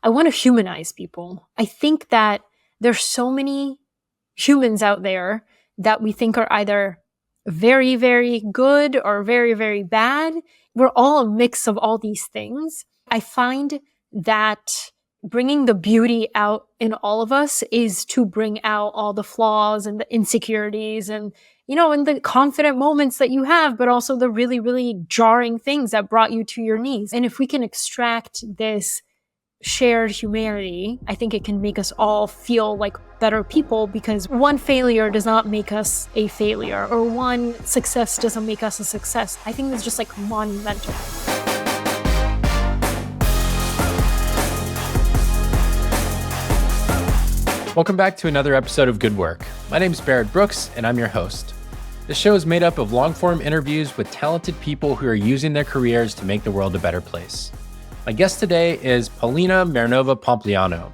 I want to humanize people. I think that there's so many humans out there that we think are either very, very good or very, very bad. We're all a mix of all these things. I find that bringing the beauty out in all of us is to bring out all the flaws and the insecurities and, and the confident moments that you have, but also the really, really jarring things that brought you to your knees. And if we can extract this shared humanity, I think it can make us all feel like better people, because one failure does not make us a failure, or one success doesn't make us a success. I think it's just like monumental. Welcome back to another episode of Good Work. My name is Barrett Brooks, and I'm your host. This show is made up of long-form interviews with talented people who are using their careers to make the world a better place. My guest today is Polina Marinova Pompliano.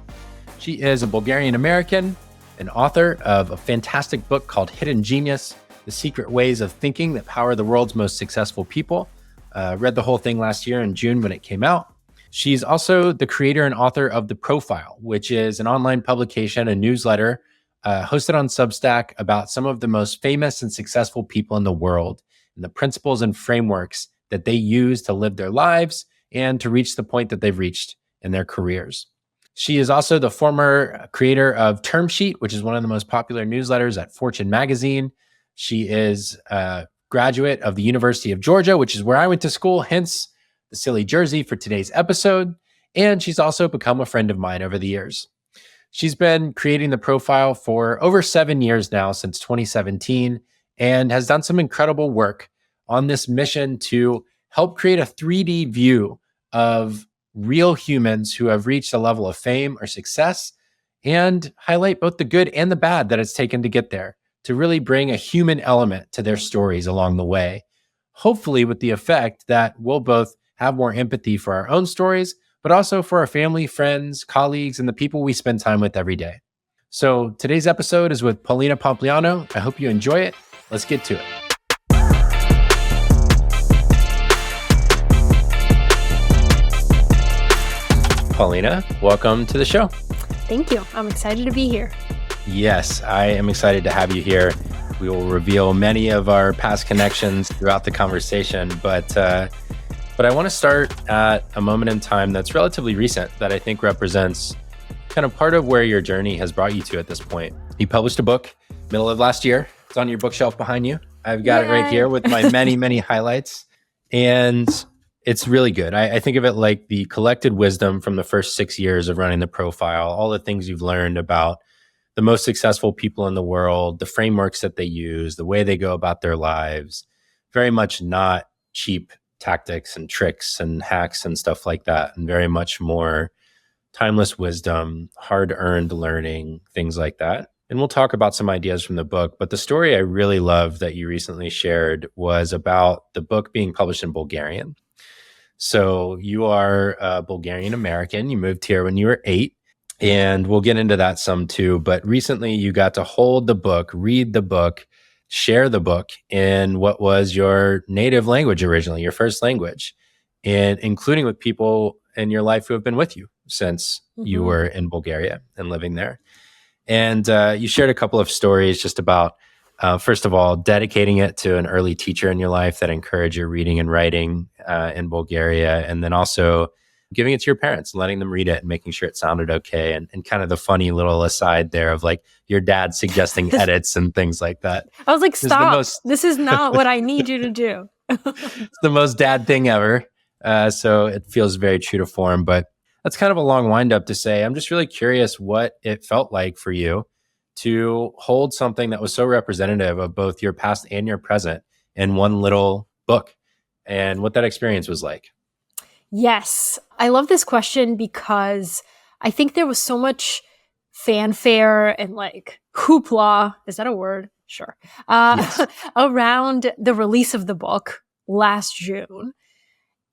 She is a Bulgarian-American, an author of a fantastic book called Hiden Genius, The Secret Ways of Thinking That Power the World's Most Successful People. Read the whole thing last year in June when it came out. She's also the creator and author of The Profile, which is an online publication, a newsletter hosted on Substack about some of the most famous and successful people in the world and the principles and frameworks that they use to live their lives and to reach the point that they've reached in their careers. She is also the former creator of Term Sheet, which is one of the most popular newsletters at Fortune magazine. She is a graduate of the University of Georgia, which is where I went to school, hence the silly jersey for today's episode. And she's also become a friend of mine over the years. She's been creating The Profile for over 7 years now, since 2017, and has done some incredible work on this mission to help create a 3D view of real humans who have reached a level of fame or success, and highlight both the good and the bad that it's taken to get there, to really bring a human element to their stories along the way. Hopefully with the effect that we'll both have more empathy for our own stories, but also for our family, friends, colleagues, and the people we spend time with every day. So today's episode is with Polina Pompliano. I hope you enjoy it. Let's get to it. Polina, welcome to the show. Thank you. I'm excited to be here. Yes, I am excited to have you here. We will reveal many of our past connections throughout the conversation, but I want to start at a moment in time that's relatively recent that I think represents kind of part of where your journey has brought you to at this point. You published a book middle of last year. It's on your bookshelf behind you. I've got it right here with my many, many highlights. And it's really good. I think of it like the collected wisdom from the first 6 years of running The Profile, all the things you've learned about the most successful people in the world, the frameworks that they use, the way they go about their lives. Very much not cheap tactics and tricks and hacks and stuff like that, and very much more timeless wisdom, hard-earned learning, things like that. And we'll talk about some ideas from the book. But the story I really love that you recently shared was about the book being published in Bulgarian. So you are a Bulgarian American. You moved here when you were 8, and we'll get into that some too. But recently you got to hold the book, read the book, share the book in what was your native language originally, your first language, and including with people in your life who have been with you since you were in Bulgaria and living there. And you shared a couple of stories just about, first of all, dedicating it to an early teacher in your life that encouraged your reading and writing in Bulgaria, and then also giving it to your parents, letting them read it and making sure it sounded okay, and kind of the funny little aside there of like your dad suggesting edits and things like that. I was like, stop, this is not what I need you to do. It's the most dad thing ever. So it feels very true to form, but that's kind of a long wind up to say, I'm just really curious what it felt like for you to hold something that was so representative of both your past and your present in one little book, and what that experience was like. Yes. I love this question because I think there was so much fanfare and like hoopla, is that a word? Sure. Yes. Around the release of the book last June,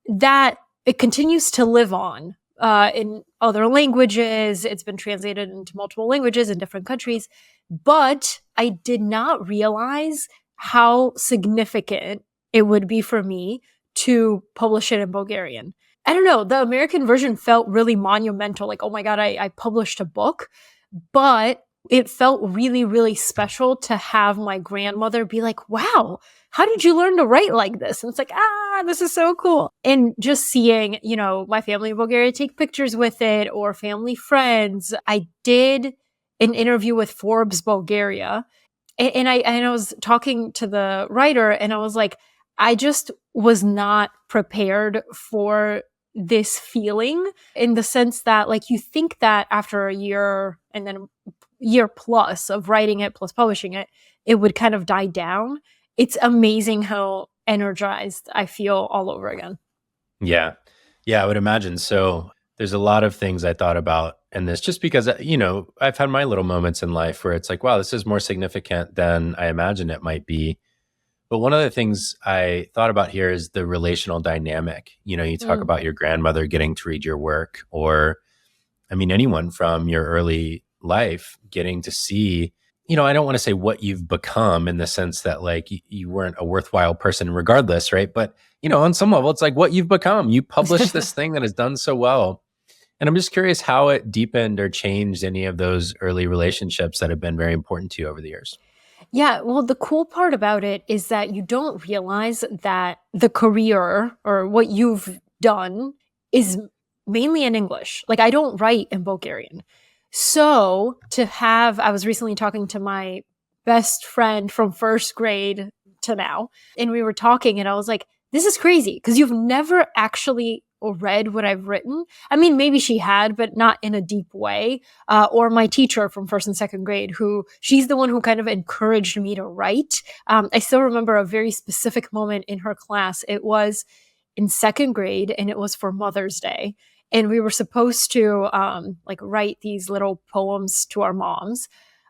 that it continues to live on in other languages. It's been translated into multiple languages in different countries, but I did not realize how significant it would be for me to publish it in Bulgarian. I don't know, the American version felt really monumental. Like, oh my God, I published a book, but it felt really, really special to have my grandmother be like, wow, how did you learn to write like this? And it's like, this is so cool. And just seeing, my family in Bulgaria take pictures with it or family friends. I did an interview with Forbes Bulgaria, and I was talking to the writer, and I was like, I just was not prepared for this feeling, in the sense that, like, you think that after a year and then year plus of writing it plus publishing it, it would kind of die down. It's amazing how energized I feel all over again. Yeah. Yeah, I would imagine. So there's a lot of things I thought about in this, just because, I've had my little moments in life where it's like, wow, this is more significant than I imagined it might be. But one of the things I thought about here is the relational dynamic. You talk about your grandmother getting to read your work, or, anyone from your early life getting to see, I don't want to say what you've become in the sense that, like, you weren't a worthwhile person regardless, right? But, on some level, it's like what you've become. You published this thing that has done so well. And I'm just curious how it deepened or changed any of those early relationships that have been very important to you over the years. Yeah, well, the cool part about it is that you don't realize that the career or what you've done is mainly in English. Like, I don't write in Bulgarian. So I was recently talking to my best friend from first grade to now, and we were talking, and I was like, this is crazy because you've never actually read what I've written. I mean, maybe she had, but not in a deep way. Or my teacher from first and second grade, she's the one who kind of encouraged me to write. I still remember a very specific moment in her class. It was in second grade, and it was for Mother's Day. And we were supposed to write these little poems to our moms.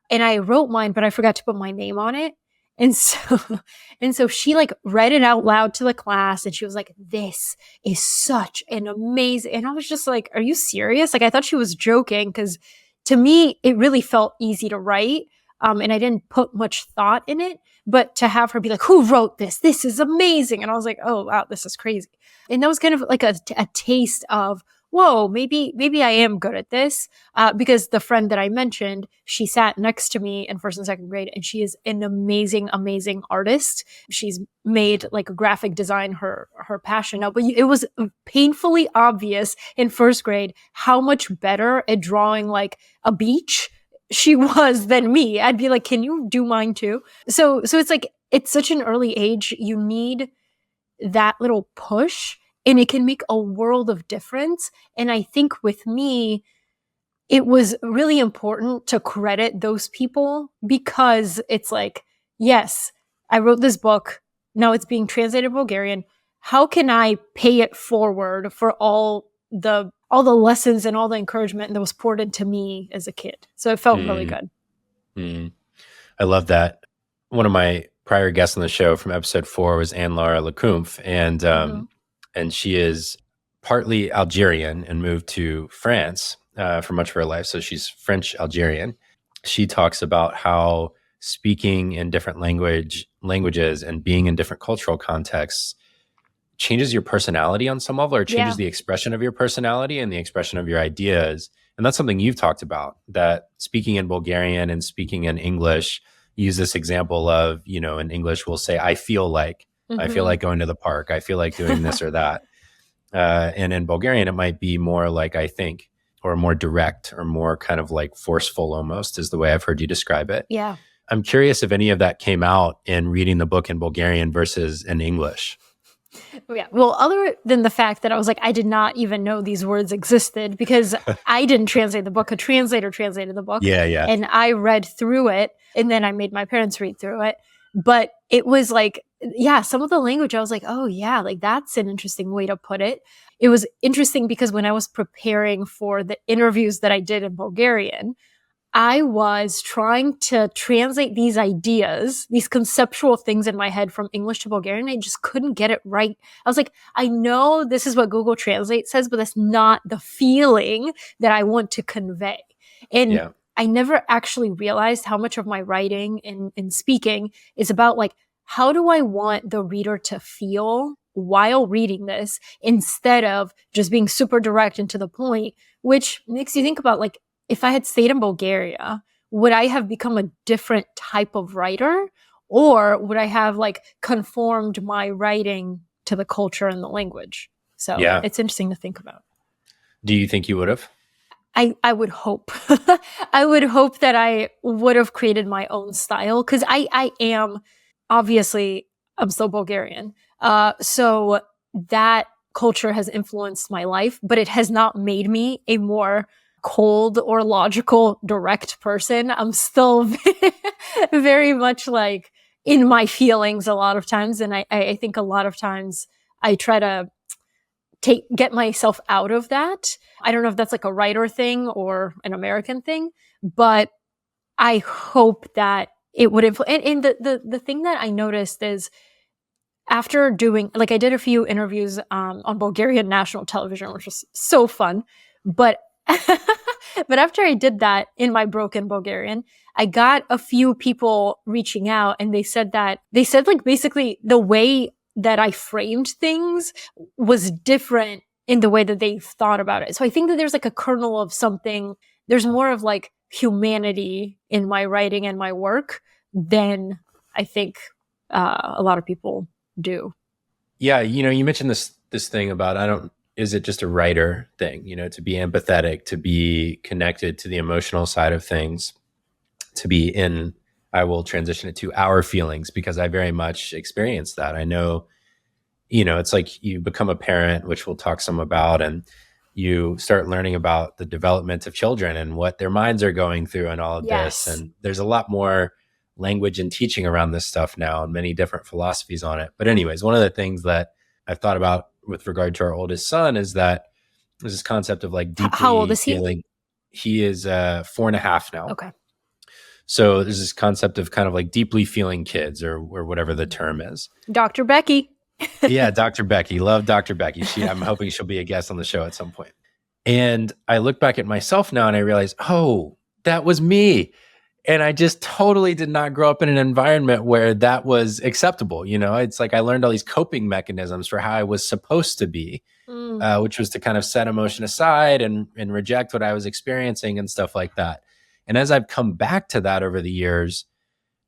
And I wrote mine, but I forgot to put my name on it. And so she read it out loud to the class, and she was like, this is such an amazing, and I was just like, are you serious? Like, I thought she was joking, because to me, it really felt easy to write. And I didn't put much thought in it, but to have her be like, who wrote this? This is amazing. And I was like, oh, wow, this is crazy. And that was kind of like a taste of, whoa, maybe I am good at this. Because the friend that I mentioned, she sat next to me in first and second grade, and she is an amazing, amazing artist. She's made graphic design her passion now, but it was painfully obvious in first grade how much better at drawing a beach she was than me. I'd be like, can you do mine too? So it's it's such an early age. You need that little push, and it can make a world of difference. And I think with me, it was really important to credit those people, because it's like, yes, I wrote this book. Now it's being translated Bulgarian. How can I pay it forward for all the lessons and all the encouragement that was poured into me as a kid? So it felt really good. I love that. One of my prior guests on the show from episode 4 was Anne-Laure Lecompte, and she is partly Algerian and moved to France for much of her life. So she's French Algerian. She talks about how speaking in different languages and being in different cultural contexts changes your personality on some level, or changes the expression of your personality and the expression of your ideas. And that's something you've talked about, that speaking in Bulgarian and speaking in English, use this example of, in English, we'll say, I feel like going to the park. I feel like doing this or that. And in Bulgarian, it might be more like I think, or more direct, or more kind of forceful almost, is the way I've heard you describe it. Yeah. I'm curious if any of that came out in reading the book in Bulgarian versus in English. Yeah. Well, other than the fact that I was like, I did not even know these words existed, because I didn't translate the book. A translator translated the book. Yeah. And I read through it, and then I made my parents read through it. But it was some of the language, I was like, oh yeah, that's an interesting way to put it. It was interesting because when I was preparing for the interviews that I did in Bulgarian, I was trying to translate these ideas, these conceptual things in my head from English to Bulgarian. I just couldn't get it right. I was like, I know this is what Google Translate says, but that's not the feeling that I want to convey. And I never actually realized how much of my writing and speaking is about how do I want the reader to feel while reading this instead of just being super direct and to the point, which makes you think about, like, if I had stayed in Bulgaria, would I have become a different type of writer, or would I have like conformed my writing to the culture and the language? So Yeah. it's interesting to think about. Do you think you would have? I would hope. I would hope that I would have created my own style, because I am, obviously, I'm still Bulgarian. So that culture has influenced my life, but it has not made me a more cold or logical, direct person. I'm still very much like in my feelings a lot of times. And I think a lot of times I try to get myself out of that. I don't know if that's like a writer thing or an American thing, but I hope that it would and the thing that I noticed is, after doing, like, I did a few interviews on Bulgarian national television, which was so fun, but but after I did that in my broken Bulgarian, I got a few people reaching out, and they said like basically the way that I framed things was different in the way that they thought about it. So I think that there's like a kernel of something, there's more of like humanity in my writing and my work than I think a lot of people do. Yeah, you mentioned this thing about, is it just a writer thing, to be empathetic, to be connected to the emotional side of things, to be in, I will transition it to our feelings, because I very much experienced that. I know, it's like you become a parent, which we'll talk some about, and you start learning about the development of children and what their minds are going through and all of Yes. this. And there's a lot more language and teaching around this stuff now, and many different philosophies on it. But anyways, one of the things that I've thought about with regard to our oldest son is that there's this concept of like deeply How old is he? feeling. He is 4.5 now. Okay. So there's this concept of kind of like deeply feeling kids, or whatever the term is. Dr. Becky. Yeah, Dr. Becky. Love Dr. Becky. I'm hoping she'll be a guest on the show at some point. And I look back at myself now and I realize, oh, that was me. And I just totally did not grow up in an environment where that was acceptable. It's like I learned all these coping mechanisms for how I was supposed to be, which was to kind of set emotion aside and reject what I was experiencing and stuff like that. And as I've come back to that over the years,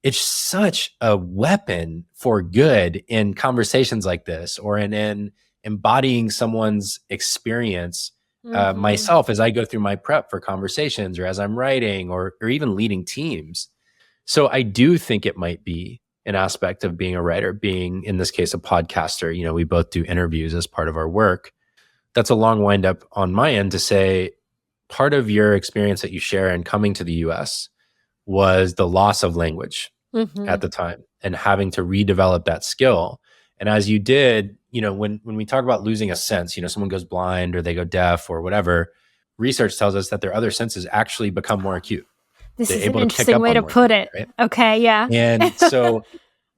it's such a weapon for good in conversations like this, or in embodying someone's experience. Myself, as I go through my prep for conversations, or as I'm writing, or even leading teams. So I do think it might be an aspect of being a writer, being, in this case, a podcaster. We both do interviews as part of our work. That's a long wind up on my end to say, part of your experience that you share in coming to the US was the loss of language at the time, and having to redevelop that skill. And as you did, when we talk about losing a sense, someone goes blind or they go deaf or whatever, research tells us that their other senses actually become more acute. This They're is able an to pick interesting up way on to more put things, it. right? Okay, yeah. And so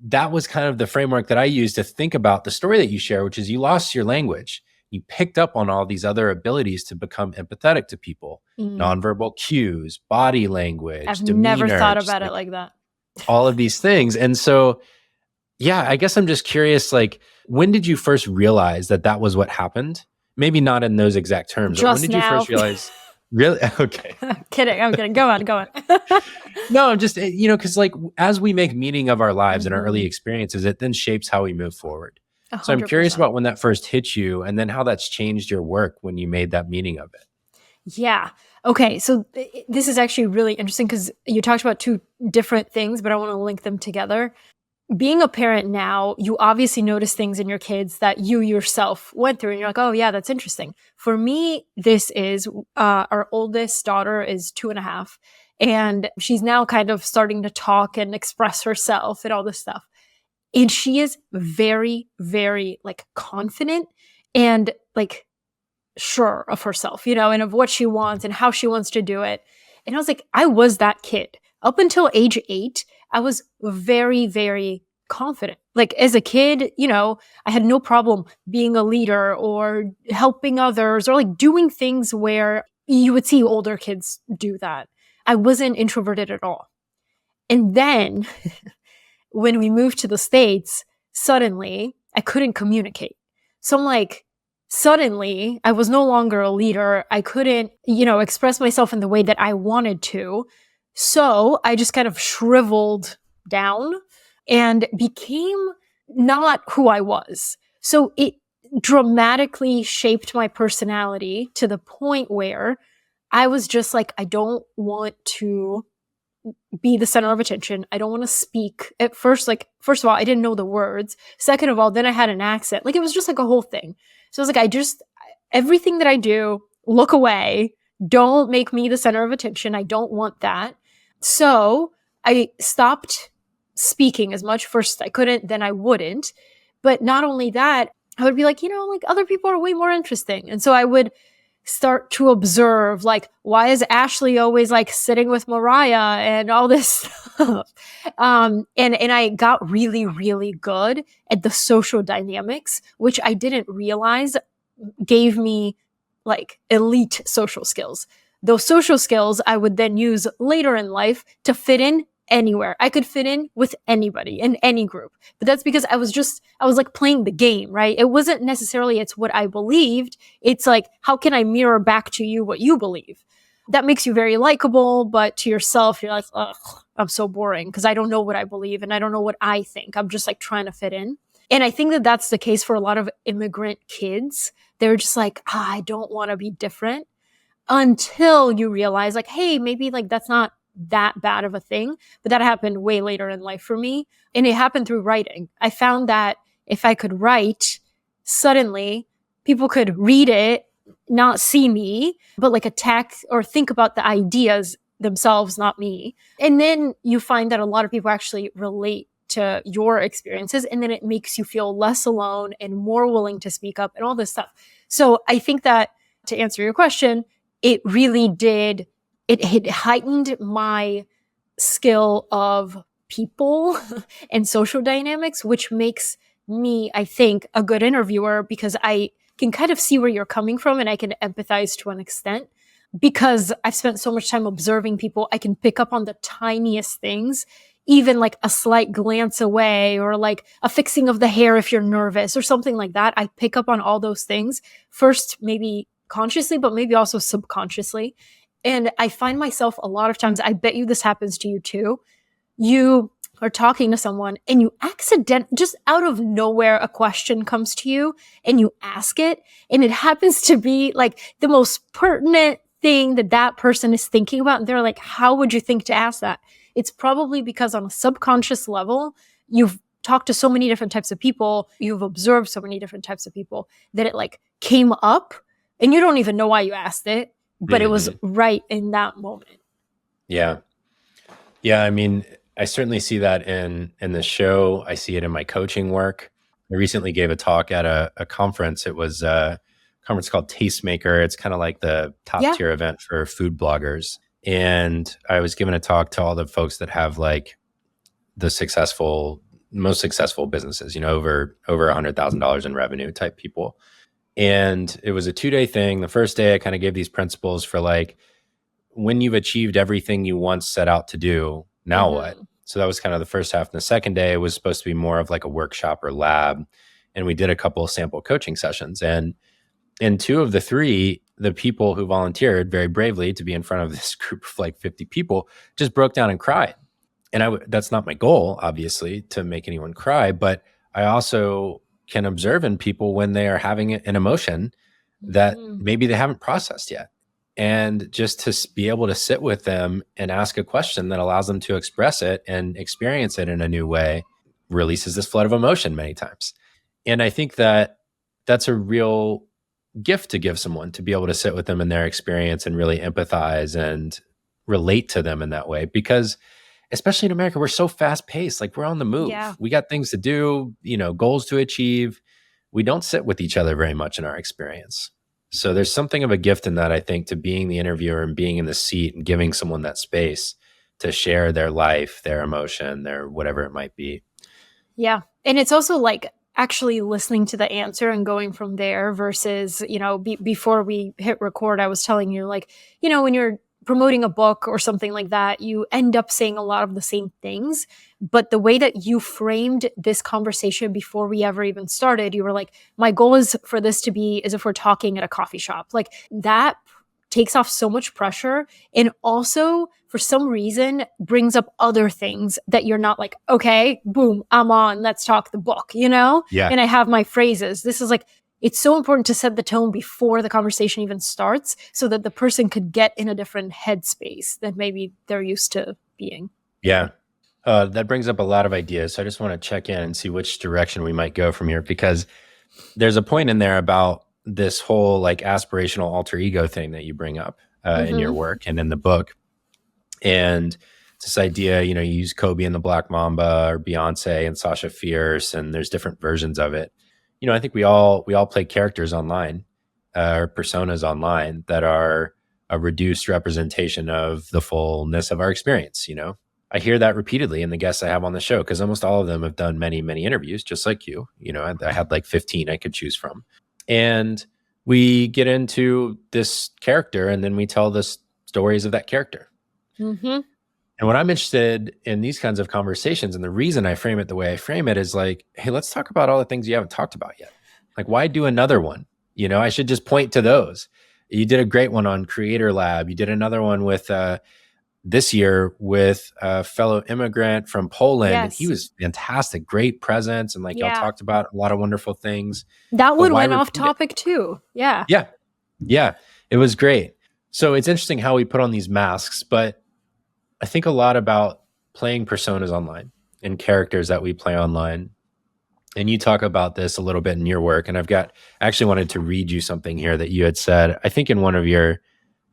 that was kind of the framework that I used to think about the story that you share, which is you lost your language. You picked up on all these other abilities to become empathetic to people, nonverbal cues, body language, I've demeanor, never thought about it like that. all of these things. And so, yeah, I guess I'm just curious, like, when did you first realize that that was what happened? Maybe not in those exact terms, but when did you first realize? Really? Okay. I'm kidding. Go on. No, I'm just, because like, as we make meaning of our lives and our early experiences, it then shapes how we move forward. 100%. So I'm curious about when that first hit you, and then how that's changed your work when you made that meaning of it. Yeah. Okay. So this is actually really interesting, because you talked about two different things, but I want to link them together. Being a parent now, you obviously notice things in your kids that you yourself went through, and you're like, oh yeah, that's interesting. For me, this is, our oldest daughter is 2.5, and she's now kind of starting to talk and express herself and all this stuff. And she is very, very like confident and like sure of herself, and of what she wants and how she wants to do it. And I was like, I was that kid. Up until age 8, I was very, very confident. Like as a kid, I had no problem being a leader or helping others or like doing things where you would see older kids do that. I wasn't introverted at all. And then when we moved to the States, suddenly I couldn't communicate. So I'm like, suddenly I was no longer a leader. I couldn't, express myself in the way that I wanted to. So I just kind of shriveled down and became not who I was. So it dramatically shaped my personality to the point where I was just like, I don't want to be the center of attention. I don't want to speak. At first, like, first of all, I didn't know the words. Second of all, then I had an accent. Like, it was just like a whole thing. So I was like, everything that I do, look away. Don't make me the center of attention. I don't want that. So I stopped speaking as much. First, I couldn't, then I wouldn't. But not only that, I would be like, like other people are way more interesting. And so I would start to observe, like, why is Ashley always like sitting with Mariah and all this stuff? And I got really, really good at the social dynamics, which I didn't realize gave me like elite social skills. Those social skills I would then use later in life to fit in anywhere. I could fit in with anybody in any group. But that's because I was like playing the game, right? It wasn't necessarily it's what I believed. It's like, how can I mirror back to you what you believe? That makes you very likable, but to yourself, you're like, ugh, I'm so boring because I don't know what I believe and I don't know what I think. I'm just like trying to fit in. And I think that that's the case for a lot of immigrant kids. They're just like, I don't want to be different, until you realize like, hey, maybe like that's not that bad of a thing. But that happened way later in life for me. And it happened through writing. I found that if I could write, suddenly people could read it, not see me, but like attack or think about the ideas themselves, not me. And then you find that a lot of people actually relate to your experiences. And then it makes you feel less alone and more willing to speak up and all this stuff. So I think that, to answer your question, it really did. It heightened my skill of people and social dynamics, which makes me, I think, a good interviewer because I can kind of see where you're coming from and I can empathize to an extent. Because I've spent so much time observing people, I can pick up on the tiniest things, even like a slight glance away or like a fixing of the hair if you're nervous or something like that. I pick up on all those things first, maybe consciously, but maybe also subconsciously. And I find myself a lot of times, I bet you this happens to you too. You are talking to someone and you just out of nowhere, a question comes to you and you ask it. And it happens to be like the most pertinent thing that person is thinking about. And they're like, how would you think to ask that? It's probably because on a subconscious level, you've talked to so many different types of people, you've observed so many different types of people that it like came up and you don't even know why you asked it, but it was right in that moment. Yeah. Yeah. I mean, I certainly see that in the show. I see it in my coaching work. I recently gave a talk at a conference. It was a conference called Tastemaker. It's kind of like the top tier event for food bloggers. And I was giving a talk to all the folks that have like the most successful businesses, over $100,000 in revenue type people. And it was a 2-day thing. The first day I kind of gave these principles for like, when you've achieved everything you once set out to do, now what? So that was kind of the first half. And the second day was supposed to be more of like a workshop or lab. And we did a couple of sample coaching sessions. And in 2 of the 3, the people who volunteered very bravely to be in front of this group of like 50 people just broke down and cried. And that's not my goal, obviously, to make anyone cry. But I also can observe in people when they are having an emotion that maybe they haven't processed yet. And just to be able to sit with them and ask a question that allows them to express it and experience it in a new way releases this flood of emotion many times. And I think that that's a real gift to give someone, to be able to sit with them in their experience and really empathize and relate to them in that way. Because especially in America, we're so fast paced, like we're on the move. Yeah. We got things to do, goals to achieve. We don't sit with each other very much in our experience. So there's something of a gift in that, I think, to being the interviewer and being in the seat and giving someone that space to share their life, their emotion, their whatever it might be. Yeah. And it's also like actually listening to the answer and going from there versus, before we hit record, I was telling you like, when you're promoting a book or something like that, you end up saying a lot of the same things. But the way that you framed this conversation before we ever even started, you were like, my goal is for this to be as if we're talking at a coffee shop. Like that takes off so much pressure, and also for some reason brings up other things that you're not like, okay, boom, I'm on, let's talk the book, you know? Yeah. And I have my phrases. This is like, it's so important to set the tone before the conversation even starts so that the person could get in a different headspace than maybe they're used to being. Yeah. That brings up a lot of ideas. So I just want to check in and see which direction we might go from here, because there's a point in there about this whole like aspirational alter ego thing that you bring up in your work and in the book. And this idea, you use Kobe and the Black Mamba, or Beyonce and Sasha Fierce, and there's different versions of it. I think we all play characters online, or personas online that are a reduced representation of the fullness of our experience. I hear that repeatedly in the guests I have on the show, because almost all of them have done many, many interviews, just like you. I had like 15 I could choose from. And we get into this character, and then we tell the stories of that character. And what I'm interested in these kinds of conversations, and the reason I frame it the way I frame it, is like, hey, let's talk about all the things you haven't talked about yet. Like, why do another one? I should just point to those. You did a great one on Creator Lab. You did another one with this year with a fellow immigrant from Poland. Yes. And he was fantastic, great presence. And y'all talked about a lot of wonderful things. That one went off topic too. Yeah. Yeah. It was great. So it's interesting how we put on these masks, but I think a lot about playing personas online and characters that we play online. And you talk about this a little bit in your work. And I actually wanted to read you something here that you had said, I think in one of your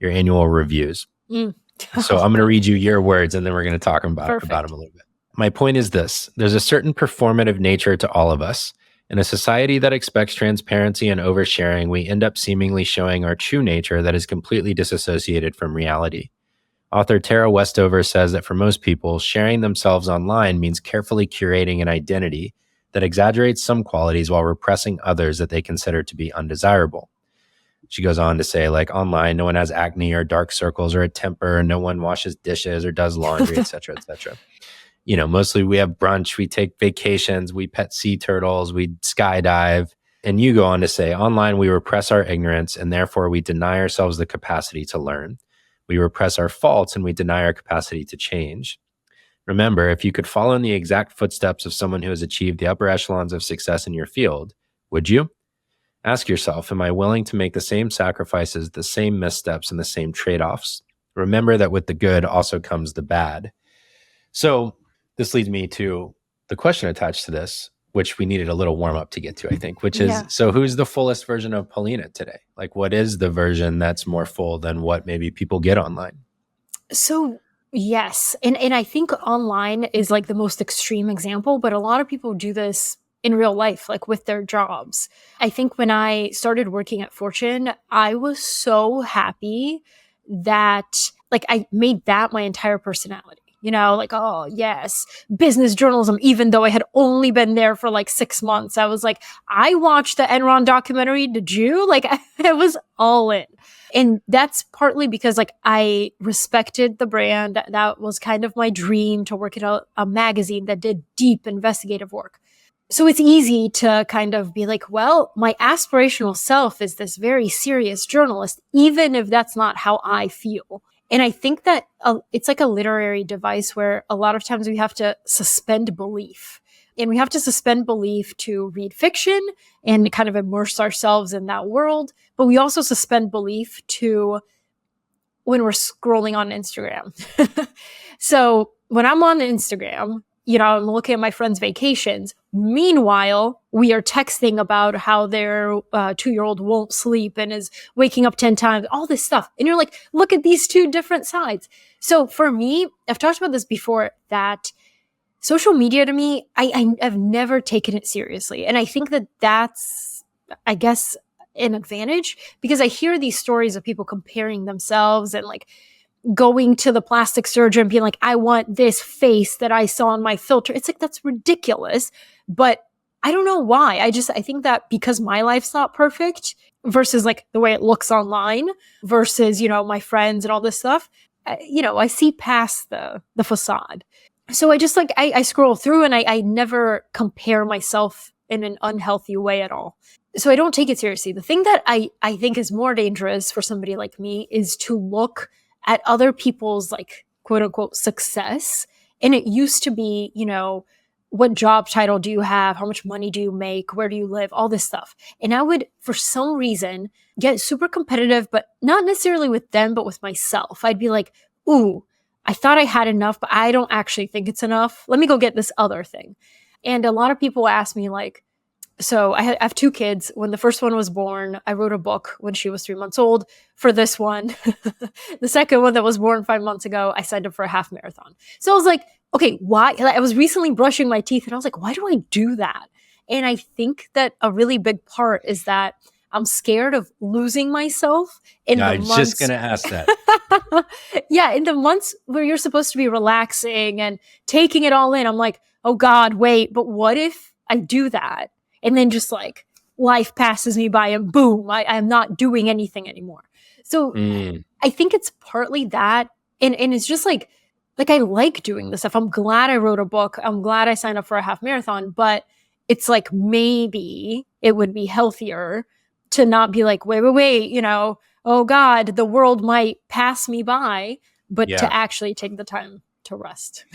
annual reviews. So I'm going to read you your words, and then we're going to talk about them a little bit. My point is this: there's a certain performative nature to all of us. In a society that expects transparency and oversharing, we end up seemingly showing our true nature that is completely disassociated from reality. Author Tara Westover says that for most people, sharing themselves online means carefully curating an identity that exaggerates some qualities while repressing others that they consider to be undesirable. She goes on to say, like, online, no one has acne or dark circles or a temper, no one washes dishes or does laundry, et cetera, et cetera. Mostly we have brunch, we take vacations, we pet sea turtles, we skydive. And you go on to say, online, we repress our ignorance, and therefore we deny ourselves the capacity to learn. We repress our faults, and we deny our capacity to change. Remember, if you could follow in the exact footsteps of someone who has achieved the upper echelons of success in your field, would you? Ask yourself, am I willing to make the same sacrifices, the same missteps, and the same trade-offs? Remember that with the good also comes the bad. So this leads me to the question attached to this, which we needed a little warm-up to get to, I think, which is, so who's the fullest version of Polina today? Like, what is the version that's more full than what maybe people get online? So yes. And I think online is like the most extreme example, but a lot of people do this in real life, like with their jobs. I think when I started working at Fortune, I was so happy that like I made that my entire personality. Like, oh yes, business journalism, even though I had only been there for like 6 months. I was like, I watched the Enron documentary. Did you? Like, I was all in. And that's partly because like I respected the brand. That was kind of my dream, to work at a magazine that did deep investigative work. So it's easy to kind of be like, well, my aspirational self is this very serious journalist, even if that's not how I feel. And I think that it's like a literary device where a lot of times we have to suspend belief. And we have to suspend belief to read fiction and kind of immerse ourselves in that world. But we also suspend belief to when we're scrolling on Instagram. So when I'm on Instagram, I'm looking at my friends' vacations. Meanwhile, we are texting about how their 2-year-old won't sleep and is waking up 10 times, all this stuff. And you're like, look at these two different sides. So for me, I've talked about this before, that social media to me, I've never taken it seriously. And I think that that's, I guess, an advantage, because I hear these stories of people comparing themselves and like going to the plastic surgeon being like, I want this face that I saw on my filter. It's like, that's ridiculous. But I don't know why. I think that because my life's not perfect, versus like the way it looks online versus, you know, my friends and all this stuff. You know, I see past the facade. So I just like, I scroll through and I never compare myself in an unhealthy way at all. So I don't take it seriously. The thing that I think is more dangerous for somebody like me is to look at other people's like quote unquote success. And it used to be, you know, what job title do you have? How much money do you make? Where do you live? All this stuff. And I would, for some reason, get super competitive, but not necessarily with them, but with myself. I'd be like, ooh, I thought I had enough, but I don't actually think it's enough. Let me go get this other thing. And a lot of people ask me like, so I have 2 kids. When the first one was born, I wrote a book when she was 3 months old. For this one, the second one that was born 5 months ago, I signed up for a half marathon. So I was like, okay, why? I was recently brushing my teeth and I was like, why do I do that? And I think that a really big part is that I'm scared of losing myself in the months. I was just going to ask that. Yeah, in the months where you're supposed to be relaxing and taking it all in, I'm like, oh God, wait, but what if I do that? And then just like life passes me by and boom, I'm not doing anything anymore. So I think it's partly that. And it's just like I like doing this stuff. I'm glad I wrote a book. I'm glad I signed up for a half marathon, but it's like, maybe it would be healthier to not be like, wait, you know, oh God, the world might pass me by, but to actually take the time to rest.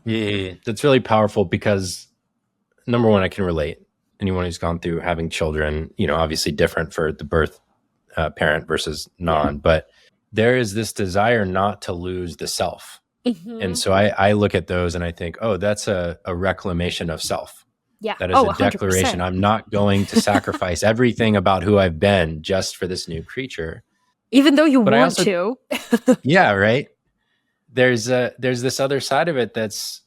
Yeah, that's really powerful because number one, I can relate. Anyone who's gone through having children, you know, obviously different for the birth parent versus non, but there is this desire not to lose the self. Mm-hmm. And so I look at those and I think, oh, that's a reclamation of self. Yeah. That is a declaration. 100%. I'm not going to sacrifice everything about who I've been just for this new creature. Even though you want to. Yeah, right. There's this other side of it that's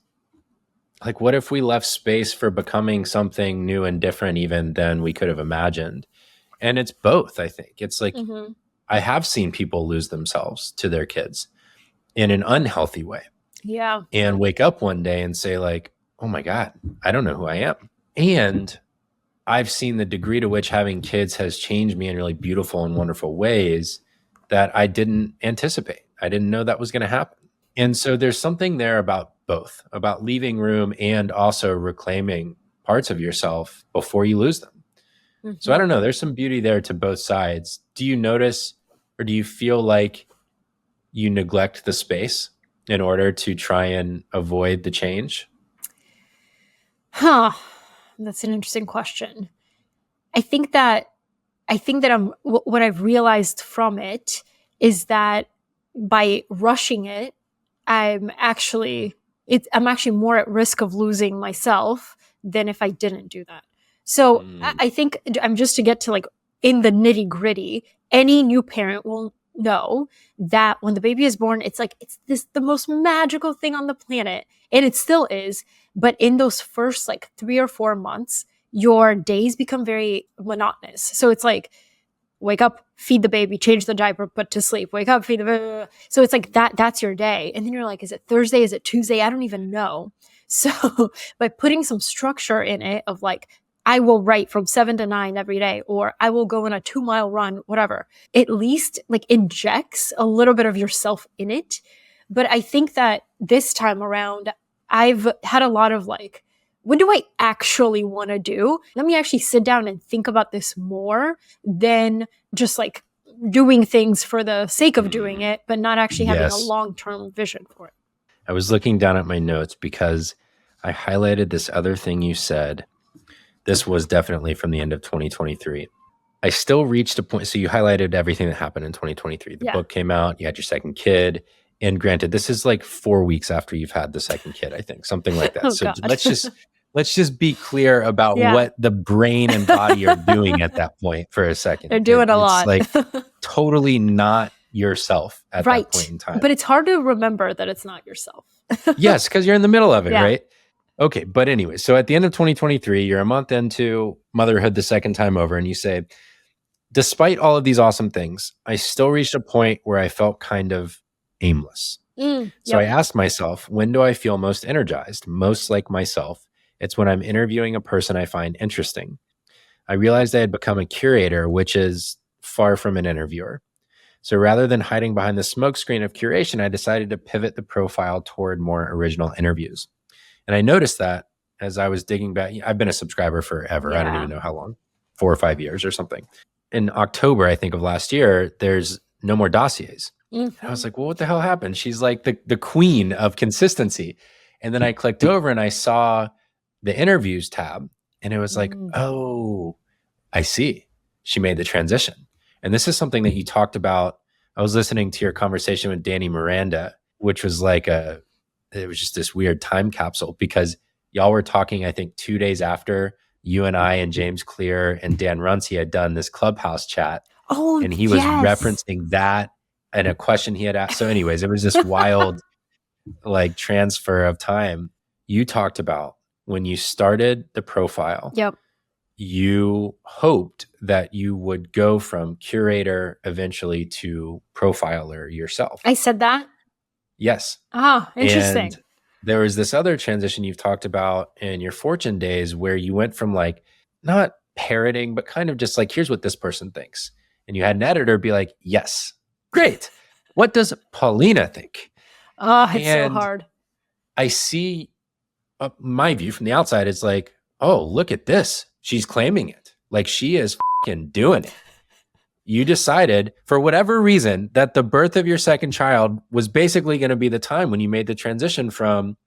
like, what if we left space for becoming something new and different even than we could have imagined? And it's both, I think. It's like, I have seen people lose themselves to their kids in an unhealthy way. Yeah. And wake up one day and say like, oh my God, I don't know who I am. And I've seen the degree to which having kids has changed me in really beautiful and wonderful ways that I didn't anticipate. I didn't know that was going to happen. And so there's something there about both, about leaving room and also reclaiming parts of yourself before you lose them. Mm-hmm. So I don't know, there's some beauty there to both sides. Do you notice or do you feel like you neglect the space in order to try and avoid the change? That's an interesting question. I think that what I've realized from it is that by rushing it, I'm actually more at risk of losing myself than if I didn't do that. So I think I'm just to get to like in the nitty gritty, any new parent will know that when the baby is born, it's the most magical thing on the planet. And it still is. But in those first like 3 or 4 months, your days become very monotonous. So it's like, wake up, feed the baby, change the diaper, put to sleep, wake up, feed the baby. So it's like that's your day. And then you're like, is it Thursday? Is it Tuesday? I don't even know. So by putting some structure in it of like, I will write from 7 to 9 every day, or I will go on a 2-mile run, whatever, at least like injects a little bit of yourself in it. But I think that this time around, I've had a lot of like, what do I actually want to do? Let me actually sit down and think about this more than just like doing things for the sake of doing it, but not actually having a long-term vision for it. I was looking down at my notes because I highlighted this other thing you said. This was definitely from the end of 2023. I still reached a point. So you highlighted everything that happened in 2023. The book came out, you had your second kid. And granted, this is like 4 weeks after you've had the second kid, I think, something like that. So let's just be clear about what the brain and body are doing at that point for a second. They're doing a lot. It's like totally not yourself at that point in time. But it's hard to remember that it's not yourself. Yes, because you're in the middle of it, right? Okay, but anyway, so at the end of 2023, you're a month into motherhood the second time over, and you say, despite all of these awesome things, I still reached a point where I felt kind of aimless. So I asked myself, when do I feel most energized, most like myself? It's when I'm interviewing a person I find interesting. I realized I had become a curator, which is far from an interviewer. So rather than hiding behind the smokescreen of curation, I decided to pivot the profile toward more original interviews. And I noticed that as I was digging back. I've been a subscriber forever. I don't even know how long, 4 or 5 years or something. In October, I think, of last year, there's no more dossiers. And I was like, well, what the hell happened? She's like the queen of consistency. And then I clicked over and I saw the interviews tab, and it was like, oh, I see. She made the transition. And this is something that you talked about. I was listening to your conversation with Danny Miranda, which was like it was just this weird time capsule, because y'all were talking, I think, 2 days after you and I and James Clear and Dan Runcie had done this Clubhouse chat. Oh, and he was referencing that and a question he had asked. So anyways, it was this wild like transfer of time. You talked about when you started the profile. Yep. You hoped that you would go from curator eventually to profiler yourself. I said that? Yes. Ah, interesting. And there was this other transition you've talked about in your Fortune days where you went from like not parroting, but kind of just like, here's what this person thinks. And you had an editor be like, yes, great. What does Polina think? Oh, it's so hard. I see my view from the outside is like, oh, look at this. She's claiming it. Like she is fucking doing it. You decided for whatever reason that the birth of your second child was basically going to be the time when you made the transition from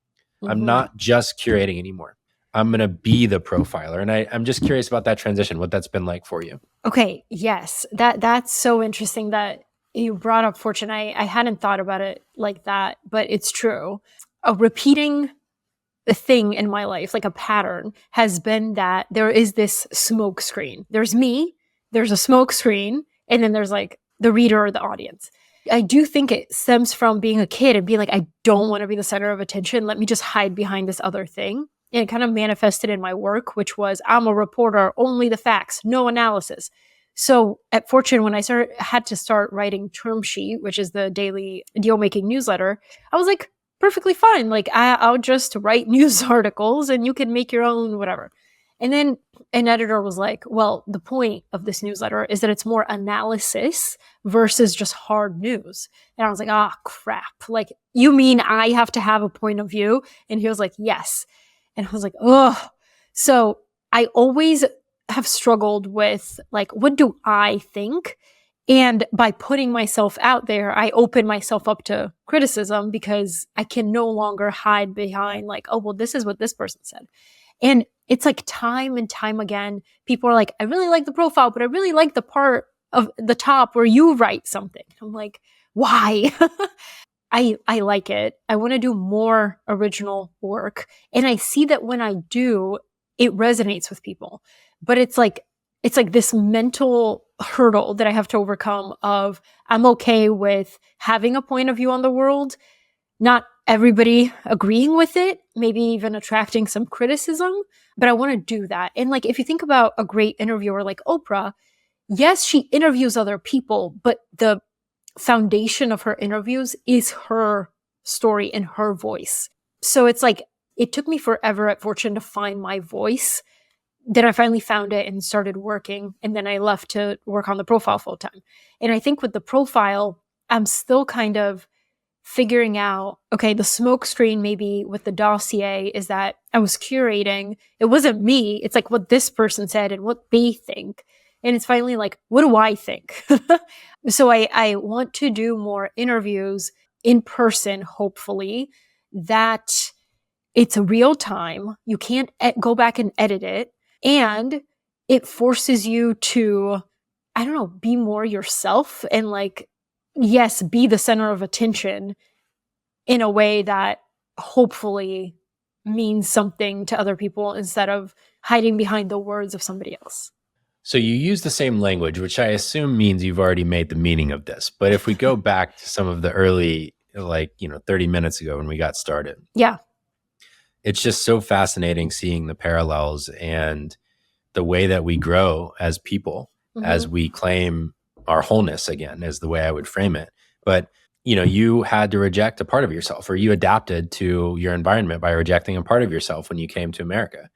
I'm not just curating anymore. I'm going to be the profiler. And I'm just curious about that transition, what that's been like for you. Okay. Yes. That's so interesting that you brought up Fortune. I hadn't thought about it like that, but it's true. A repeating thing in my life, like a pattern, has been that there is this smoke screen. There's me, there's a smoke screen, and then there's like the reader or the audience. I do think it stems from being a kid and being like, I don't want to be the center of attention. Let me just hide behind this other thing. And it kind of manifested in my work, which was I'm a reporter, only the facts, no analysis. So at Fortune, when I had to start writing Term Sheet, which is the daily deal making newsletter, I was like, perfectly fine. Like I'll just write news articles and you can make your own whatever. And then an editor was like, well, the point of this newsletter is that it's more analysis versus just hard news. And I was like, crap. Like, you mean I have to have a point of view? And he was like, yes. And I was like, ugh. So I always have struggled with like, what do I think? And by putting myself out there, I open myself up to criticism because I can no longer hide behind like, oh, well, this is what this person said. And it's like time and time again, people are like, I really like the profile, but I really like the part of the top where you write something. I'm like, why? I like it. I want to do more original work. And I see that when I do, it resonates with people. But it's like this mental hurdle that I have to overcome of I'm okay with having a point of view on the world, not everybody agreeing with it, maybe even attracting some criticism, but I want to do that. And like, if you think about a great interviewer like Oprah, yes, she interviews other people, but the foundation of her interviews is her story and her voice. So it's like, it took me forever at Fortune to find my voice. Then I finally found it and started working. And then I left to work on the profile full time. And I think with the profile, I'm still kind of figuring out, okay, the smoke screen maybe with the dossier is that I was curating. It wasn't me. It's like what this person said and what they think. And it's finally like, what do I think? So I want to do more interviews in person, hopefully, that it's real time. You can't go back and edit it. And it forces you to, I don't know, be more yourself and like, yes, be the center of attention in a way that hopefully means something to other people instead of hiding behind the words of somebody else. So you use the same language, which I assume means you've already made the meaning of this. But if we go back to some of the early, 30 minutes ago when we got started. Yeah. It's just so fascinating seeing the parallels and the way that we grow as people, as we claim our wholeness again, is the way I would frame it. But, you had to reject a part of yourself, or you adapted to your environment by rejecting a part of yourself when you came to America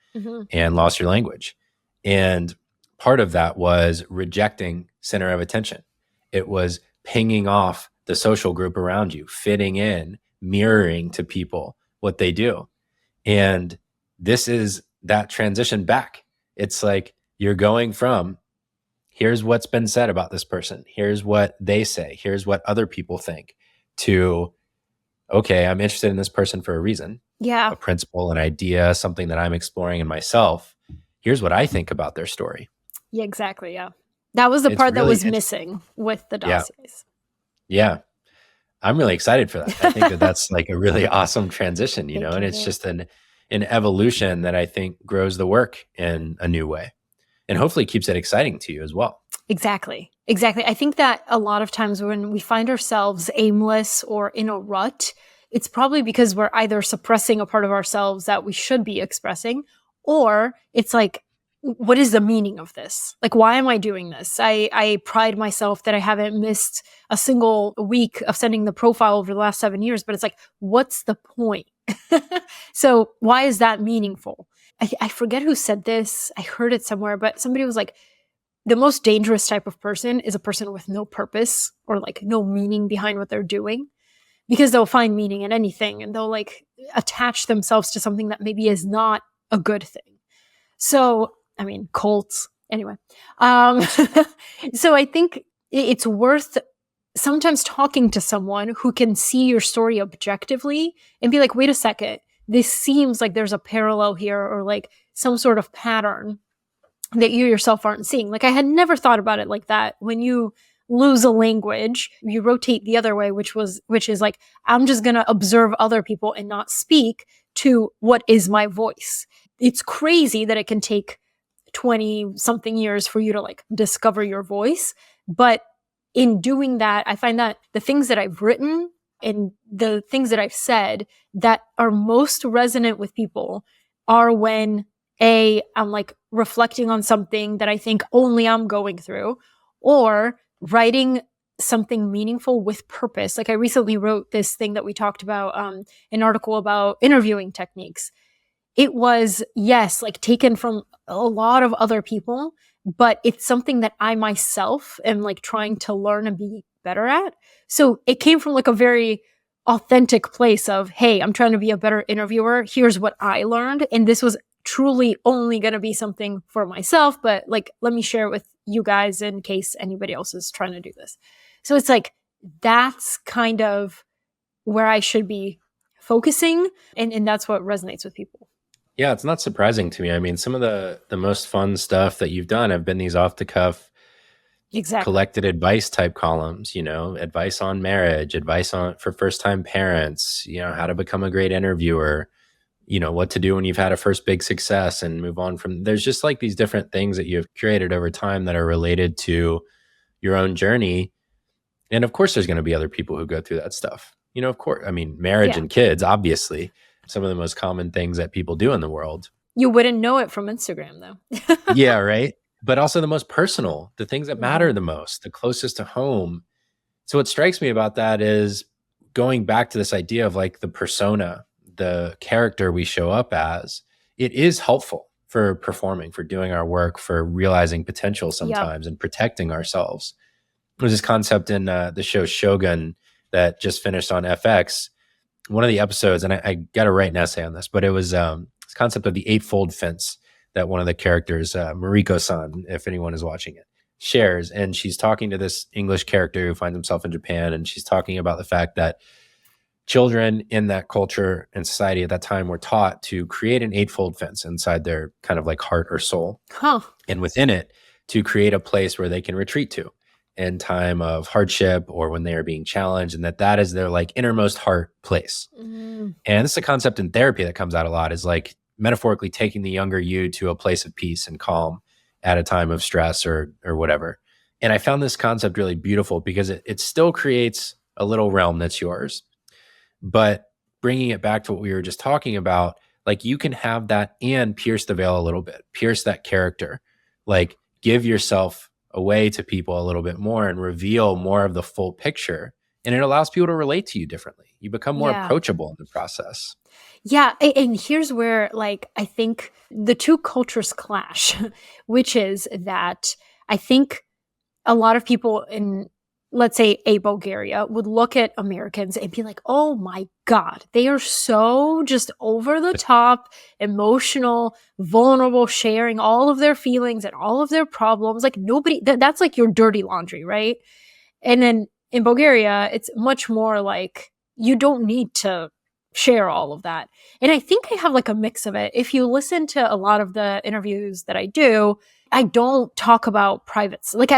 and lost your language. And part of that was rejecting center of attention. It was pinging off the social group around you, fitting in, mirroring to people what they do. And this is that transition back. It's like you're going from, here's what's been said about this person, here's what they say, here's what other people think, to, okay, I'm interested in this person for a reason. Yeah. A principle, an idea, something that I'm exploring in myself. Here's what I think about their story. Yeah, exactly. Yeah. That was the part that was missing with the dossiers. Yeah. I'm really excited for that. I think that that's like a really awesome transition, you know, and it's just an evolution that I think grows the work in a new way and hopefully keeps it exciting to you as well. Exactly. I think that a lot of times when we find ourselves aimless or in a rut, it's probably because we're either suppressing a part of ourselves that we should be expressing, or it's like, what is the meaning of this? Like, why am I doing this? I pride myself that I haven't missed a single week of sending the profile over the last 7 years, but it's like, what's the point? So why is that meaningful? I forget who said this. I heard it somewhere, but somebody was like, the most dangerous type of person is a person with no purpose or like no meaning behind what they're doing, because they'll find meaning in anything and they'll like attach themselves to something that maybe is not a good thing. So, I mean, cults, anyway. So I think it's worth sometimes talking to someone who can see your story objectively and be like, wait a second, this seems like there's a parallel here or like some sort of pattern that you yourself aren't seeing. Like, I had never thought about it like that. When you lose a language, you rotate the other way, which is like, I'm just going to observe other people and not speak to what is my voice. It's crazy that it can take 20 something years for you to like discover your voice. But in doing that, I find that the things that I've written and the things that I've said that are most resonant with people are when I'm like reflecting on something that I think only I'm going through, or writing something meaningful with purpose. Like, I recently wrote this thing that we talked about, an article about interviewing techniques. It was, yes, like taken from a lot of other people, but it's something that I myself am like trying to learn and be better at. So it came from like a very authentic place of, hey, I'm trying to be a better interviewer. Here's what I learned. And this was truly only going to be something for myself, but like, let me share it with you guys in case anybody else is trying to do this. So it's like, that's kind of where I should be focusing. And that's what resonates with people. Yeah, it's not surprising to me. I mean, some of the most fun stuff that you've done have been these off the cuff, collected advice type columns, you know, advice on marriage, advice for first time parents, you know, how to become a great interviewer, you know, what to do when you've had a first big success and move on from. There's just like these different things that you've curated over time that are related to your own journey. And of course, there's going to be other people who go through that stuff. You know, of course, I mean, marriage and kids, obviously, some of the most common things that people do in the world. You wouldn't know it from Instagram, though. Yeah, right. But also the most personal, the things that matter the most, the closest to home. So what strikes me about that is going back to this idea of like the persona, the character we show up as. It is helpful for performing, for doing our work, for realizing potential sometimes and protecting ourselves. There's this concept in the show Shogun that just finished on FX. One of the episodes, and I got to write an essay on this, but it was this concept of the eightfold fence that one of the characters, Mariko-san, if anyone is watching it, shares. And she's talking to this English character who finds himself in Japan. And she's talking about the fact that children in that culture and society at that time were taught to create an eightfold fence inside their kind of like heart or soul. And within it, to create a place where they can retreat to in time of hardship or when they are being challenged, and that is their like innermost heart place. And this is a concept in therapy that comes out a lot, is like metaphorically taking the younger you to a place of peace and calm at a time of stress or whatever. And I found this concept really beautiful because it still creates a little realm that's yours. But bringing it back to what we were just talking about, like you can have that and pierce the veil a little bit, pierce that character, like give yourself away to people a little bit more and reveal more of the full picture. And it allows people to relate to you differently. You become more Yeah. approachable in the process. Yeah. And here's where, like, I think the two cultures clash, which is that I think a lot of people in, let's say, a Bulgaria would look at Americans and be like, oh my God, they are so just over the top, emotional, vulnerable, sharing all of their feelings and all of their problems. Like, nobody, that's like your dirty laundry, right? And then in Bulgaria, it's much more like you don't need to share all of that. And I think I have like a mix of it. If you listen to a lot of the interviews that I do, I don't talk about privates. Like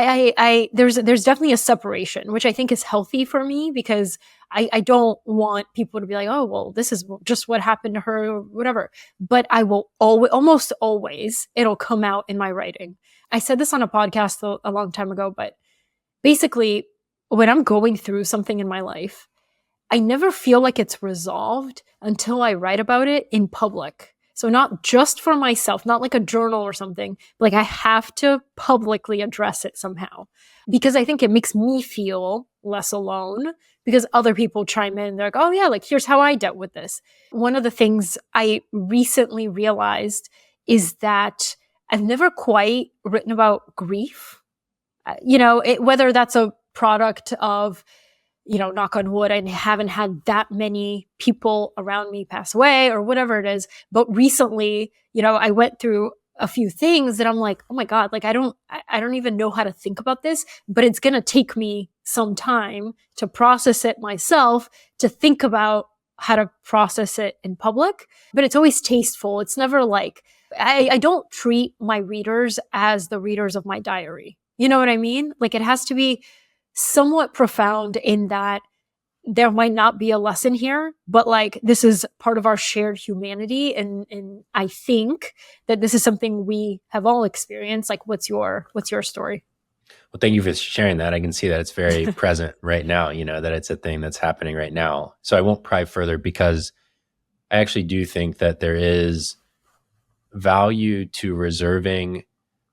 there's definitely a separation, which I think is healthy for me because I don't want people to be like, oh, well, this is just what happened to her or whatever. But I will almost always, it'll come out in my writing. I said this on a podcast a long time ago, but basically, when I'm going through something in my life, I never feel like it's resolved until I write about it in public. So not just for myself, not like a journal or something, but like I have to publicly address it somehow because I think it makes me feel less alone because other people chime in and they're like, oh yeah, like here's how I dealt with this. One of the things I recently realized is that I've never quite written about grief. Whether that's a product of, knock on wood, I haven't had that many people around me pass away or whatever it is. But recently, I went through a few things that I'm like, oh my God, like I don't even know how to think about this, but it's going to take me some time to process it myself, to think about how to process it in public. But it's always tasteful. It's never like, I don't treat my readers as the readers of my diary. You know what I mean? Like it has to be somewhat profound in that there might not be a lesson here, but like this is part of our shared humanity. And I think that this is something we have all experienced. Like what's your story? Well, thank you for sharing that. I can see that it's very present right now, that it's a thing that's happening right now. So I won't pry further because I actually do think that there is value to reserving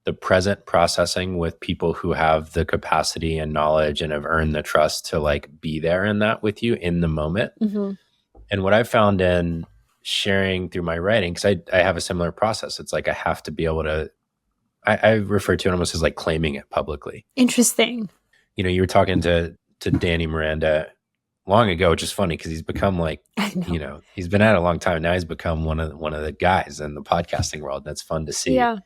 the present processing with people who have the capacity and knowledge and have earned the trust to like be there in that with you in the moment. Mm-hmm. And what I found in sharing through my writing, because I have a similar process. It's like I have to be able to, I refer to it almost as like claiming it publicly. Interesting. You were talking to Danny Miranda long ago, which is funny because he's become like, he's been at it a long time. Now he's become one of the guys in the podcasting world. That's fun to see. Yeah.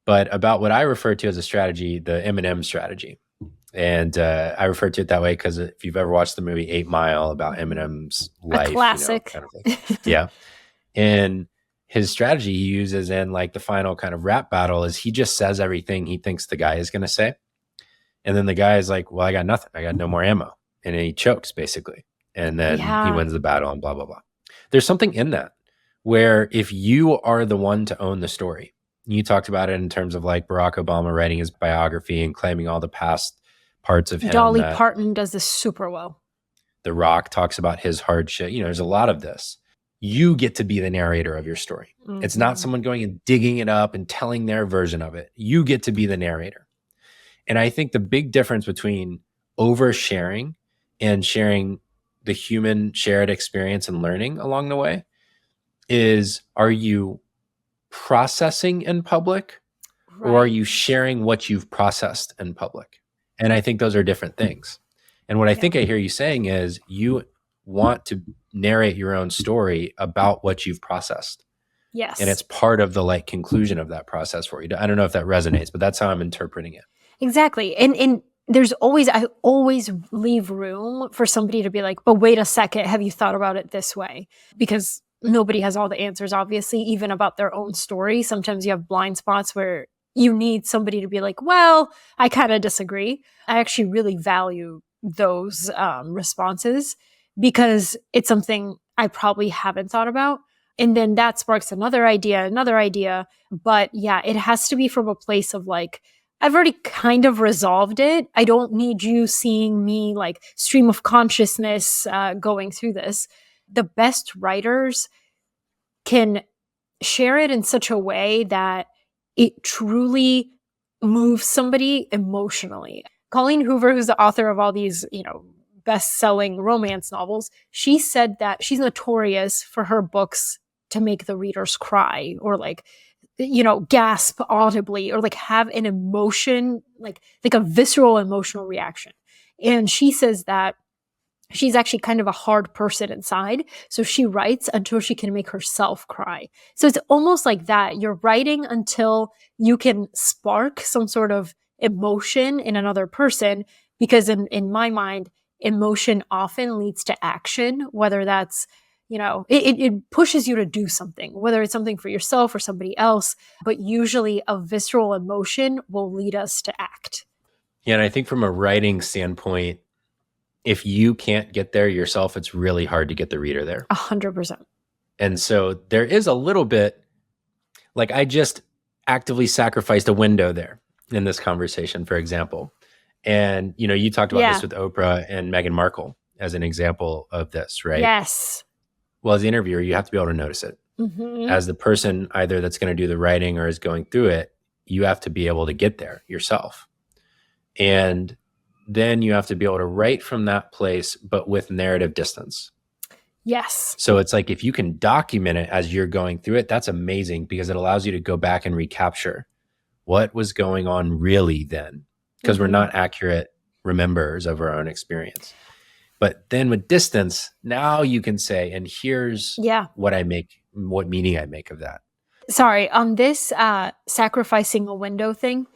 But about what I refer to as a strategy, the Eminem strategy. And I refer to it that way because if you've ever watched the movie 8 Mile about Eminem's life. A classic. Kind of like, yeah. And his strategy he uses in like the final kind of rap battle is he just says everything he thinks the guy is going to say. And then the guy is like, well, I got nothing. I got no more ammo. And then he chokes basically. And then he wins the battle and blah, blah, blah. There's something in that where if you are the one to own the story, you talked about it in terms of like Barack Obama writing his biography and claiming all the past parts of him. Dolly Parton does this super well. The Rock talks about his hardship. There's a lot of this. You get to be the narrator of your story. Mm-hmm. It's not someone going and digging it up and telling their version of it. You get to be the narrator. And I think the big difference between oversharing and sharing the human shared experience and learning along the way is, are you processing in public, right, or are you sharing what you've processed in public? And I think those are different things. And what I think I hear you saying is you want to narrate your own story about what you've processed. Yes. And it's part of the like conclusion of that process for you. I don't know if that resonates, but that's how I'm interpreting it. Exactly. And I always leave room for somebody to be like, but wait a second, have you thought about it this way? Because nobody has all the answers, obviously, even about their own story. Sometimes you have blind spots where you need somebody to be like, well, I kind of disagree. I actually really value those responses because it's something I probably haven't thought about. And then that sparks another idea. But yeah, it has to be from a place of like, I've already kind of resolved it. I don't need you seeing me like stream of consciousness going through this. The best writers can share it in such a way that it truly moves somebody emotionally. Colleen Hoover, who's the author of all these, best-selling romance novels, she said that she's notorious for her books to make the readers cry or like, gasp audibly or like have an emotion, like a visceral emotional reaction. And she says that she's actually kind of a hard person inside. So she writes until she can make herself cry. So it's almost like that. You're writing until you can spark some sort of emotion in another person, because in my mind, emotion often leads to action, whether that's, it pushes you to do something, whether it's something for yourself or somebody else, but usually a visceral emotion will lead us to act. Yeah, and I think from a writing standpoint, if you can't get there yourself, it's really hard to get the reader there. 100%. And so there is a little bit, like I just actively sacrificed a window there in this conversation, for example. And, you talked about this with Oprah and Meghan Markle as an example of this, right? Yes. Well, as the interviewer, you have to be able to notice it. Mm-hmm. As the person either that's going to do the writing or is going through it, you have to be able to get there yourself. And then you have to be able to write from that place, but with narrative distance. Yes. So it's like if you can document it as you're going through it, that's amazing because it allows you to go back and recapture what was going on really then, because we're not accurate rememberers of our own experience. But then with distance, now you can say, and here's what meaning I make of that. Sorry, on this sacrificing a window thing,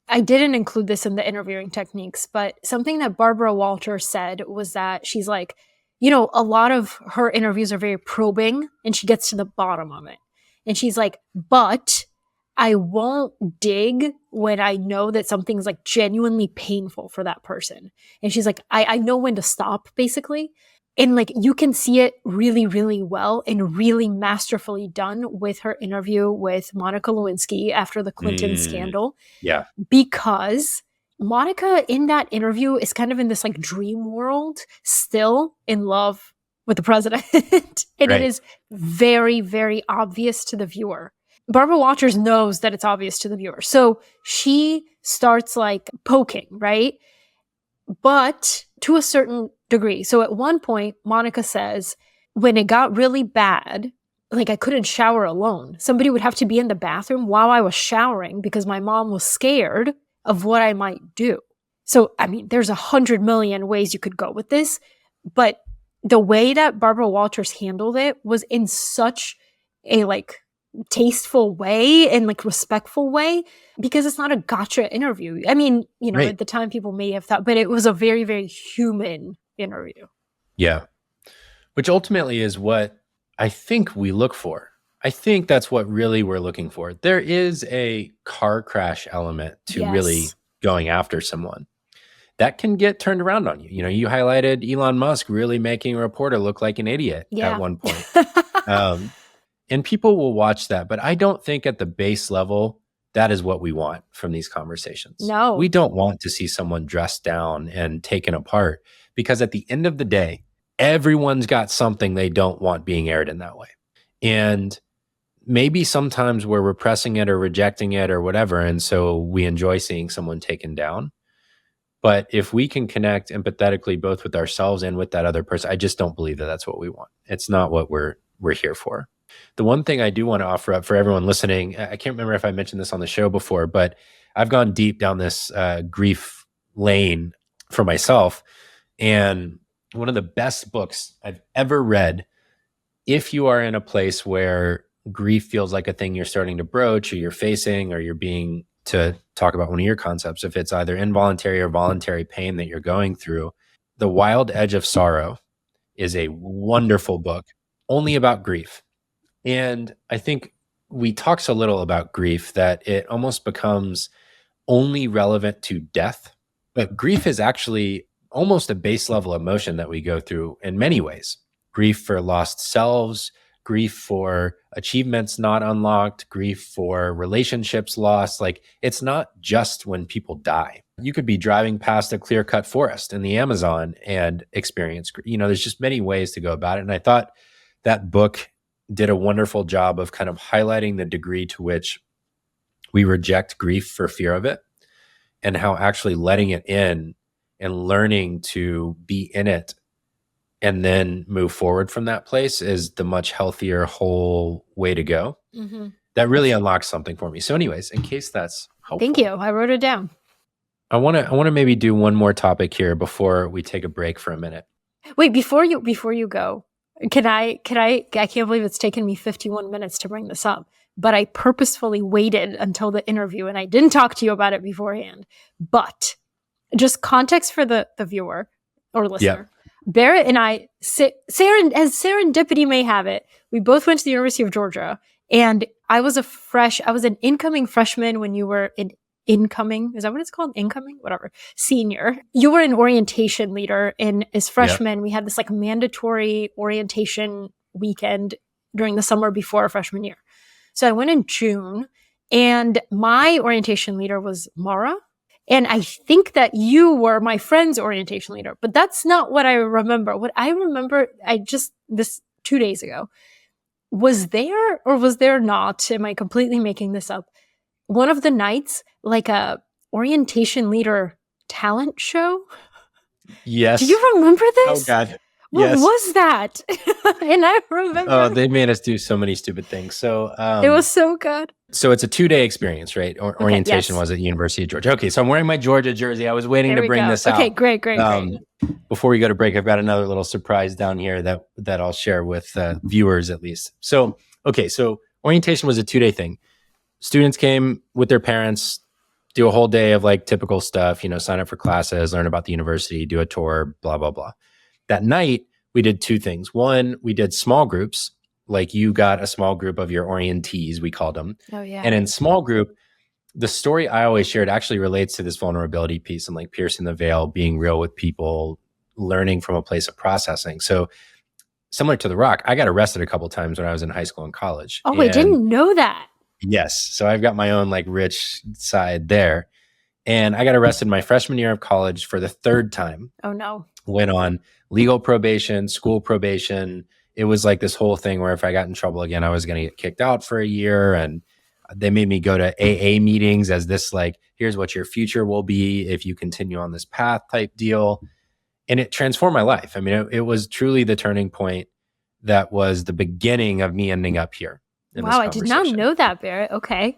I didn't include this in the interviewing techniques, but something that Barbara Walters said was that she's like, a lot of her interviews are very probing and she gets to the bottom of it. And she's like, but I won't dig when I know that something's like genuinely painful for that person. And she's like, I know when to stop, basically. And like you can see it really, really well and really masterfully done with her interview with Monica Lewinsky after the Clinton scandal. Yeah. Because Monica in that interview is kind of in this like dream world, still in love with the president. And it is very, very obvious to the viewer. Barbara Walters knows that it's obvious to the viewer. So she starts like poking, right? But to a certain degree. So at one point, Monica says, when it got really bad, like I couldn't shower alone. Somebody would have to be in the bathroom while I was showering because my mom was scared of what I might do. So, I mean, there's 100 million ways you could go with this, but the way that Barbara Walters handled it was in such a like tasteful way and like respectful way, because it's not a gotcha interview. I mean, at the time people may have thought, but it was a very, very human interview. Yeah. Which ultimately is what I think we look for. I think that's what really we're looking for. There is a car crash element to really going after someone that can get turned around on you. You highlighted Elon Musk really making a reporter look like an idiot at one point. And people will watch that, but I don't think at the base level, that is what we want from these conversations. No. We don't want to see someone dressed down and taken apart, because at the end of the day, everyone's got something they don't want being aired in that way. And maybe sometimes we're repressing it or rejecting it or whatever, and so we enjoy seeing someone taken down. But if we can connect empathetically both with ourselves and with that other person, I just don't believe that that's what we want. It's not what we're here for. The one thing I do want to offer up for everyone listening, I can't remember if I mentioned this on the show before, but I've gone deep down this grief lane for myself. And one of the best books I've ever read, if you are in a place where grief feels like a thing you're starting to broach or you're facing, or you're being, to talk about one of your concepts, if it's either involuntary or voluntary pain that you're going through, The Wild Edge of Sorrow is a wonderful book only about grief. And I think we talk so little about grief that it almost becomes only relevant to death. But grief is actually almost a base level emotion that we go through in many ways. Grief for lost selves, grief for achievements not unlocked, grief for relationships lost. Like, it's not just when people die. You could be driving past a clear-cut forest in the Amazon and experience, there's just many ways to go about it. And I thought that book did a wonderful job of kind of highlighting the degree to which we reject grief for fear of it, and how actually letting it in and learning to be in it and then move forward from that place is the much healthier whole way to go. That really unlocks something for me. So anyways, in case that's helpful. Thank you. I wrote it down. I want to maybe do one more topic here before we take a break for a minute. Wait, before you go, I can't believe it's taken me 51 minutes to bring this up, but I purposefully waited until the interview and I didn't talk to you about it beforehand. But just context for the viewer or listener. Barrett and I, as serendipity may have it, we both went to the University of Georgia, and I was an incoming freshman when you were an incoming, is that what it's called? Incoming? Whatever. Senior. You were an orientation leader, and as freshmen, we had this like mandatory orientation weekend during the summer before freshman year. So I went in June, and my orientation leader was Mara. And I think that you were my friend's orientation leader, but that's not what I remember. What I remember, this 2 days ago, was there or was there not? Am I completely making this up? One of the nights, like a orientation leader talent show? Yes. Do you remember this? Oh, God. What was that? And I remember. Oh, they made us do so many stupid things. So it was so good. So it's a 2-day experience, right? Orientation was at University of Georgia. Okay, so I'm wearing my Georgia jersey. I was waiting to bring this out. Okay, great. Before we go to break, I've got another little surprise down here that I'll share with viewers at least. So orientation was a 2-day thing. Students came with their parents, do a whole day of like typical stuff, sign up for classes, learn about the university, do a tour, blah, blah, blah. That night, we did 2 things. One, we did small groups. Like you got a small group of your orientees, we called them. Oh, yeah. And in small group, the story I always shared actually relates to this vulnerability piece and like piercing the veil, being real with people, learning from a place of processing. So similar to The Rock, I got arrested a couple times when I was in high school and college. Oh, I didn't know that. Yes. So I've got my own like rich side there. And I got arrested my freshman year of college for the 3rd time. Oh, no. Went on legal probation, school probation. It was like this whole thing where if I got in trouble again, I was going to get kicked out for a year. And they made me go to AA meetings as this like, here's what your future will be if you continue on this path type deal. And it transformed my life. I mean, it was truly the turning point that was the beginning of me ending up here. Wow, I did not know that, Barrett. Okay.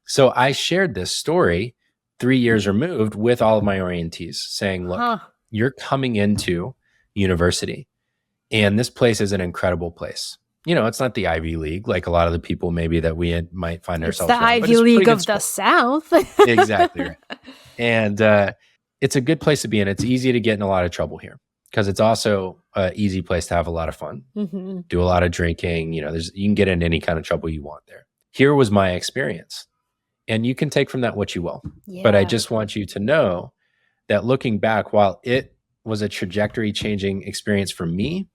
So I shared this story 3 years removed with all of my orientees saying, look, you're coming into university and this place is an incredible place. It's not the Ivy League, like a lot of the people maybe that we might find ourselves in. The Ivy League of the South. Exactly. Right. And it's a good place to be in. It's easy to get in a lot of trouble here because it's also an easy place to have a lot of fun, do a lot of drinking. You can get in any kind of trouble you want there. Here was my experience. And you can take from that what you will. Yeah. But I just want you to know that looking back, while it was a trajectory changing experience for me,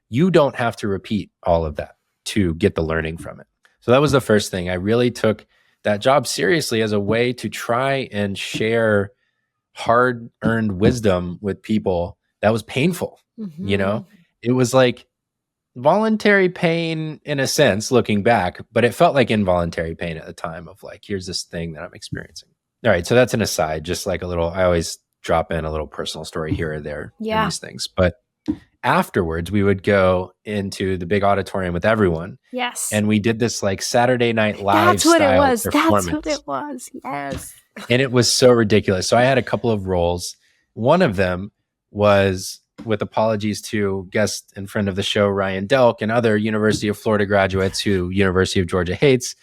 you don't have to repeat all of that to get the learning from it. So that was the first thing. I really took that job seriously as a way to try and share hard-earned wisdom with people that was painful. It was like voluntary pain in a sense, looking back, but it felt like involuntary pain at the time of like, here's this thing that I'm experiencing. All right. So that's an aside, just like I always drop in a little personal story here or there in these things. But afterwards, we would go into the big auditorium with everyone. Yes. And we did this like Saturday Night Live style performance. That's what it was. Yes. And it was so ridiculous. So I had a couple of roles. One of them was, with apologies to guest and friend of the show, Ryan Delk, and other University of Florida graduates who University of Georgia hates,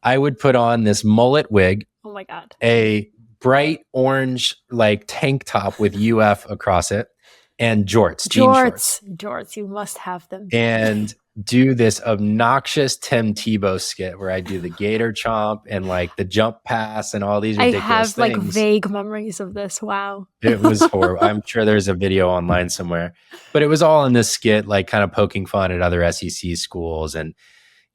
I would put on this mullet wig. Oh my God. A bright orange like tank top with UF across it and jorts, jean shorts. Jorts, you must have them. And do this obnoxious Tim Tebow skit where I do the gator chomp and like the jump pass and all these ridiculous things. I have like vague memories of this. Wow. It was horrible. I'm sure there's a video online somewhere, but it was all in this skit, like kind of poking fun at other SEC schools. And,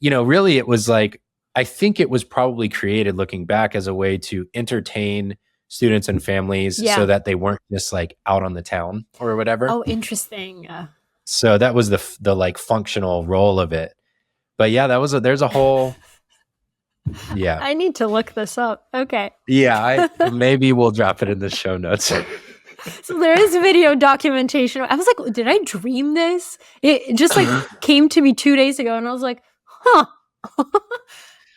really it was like, I think it was probably created looking back as a way to entertain students and families so that they weren't just like out on the town or whatever. Oh, interesting. So that was the like functional role of it. But yeah, there's a whole, yeah. I need to look this up. Okay. Yeah. Maybe we'll drop it in the show notes. So there is video documentation. I was like, did I dream this? It just like came to me 2 days ago, and I was like, huh.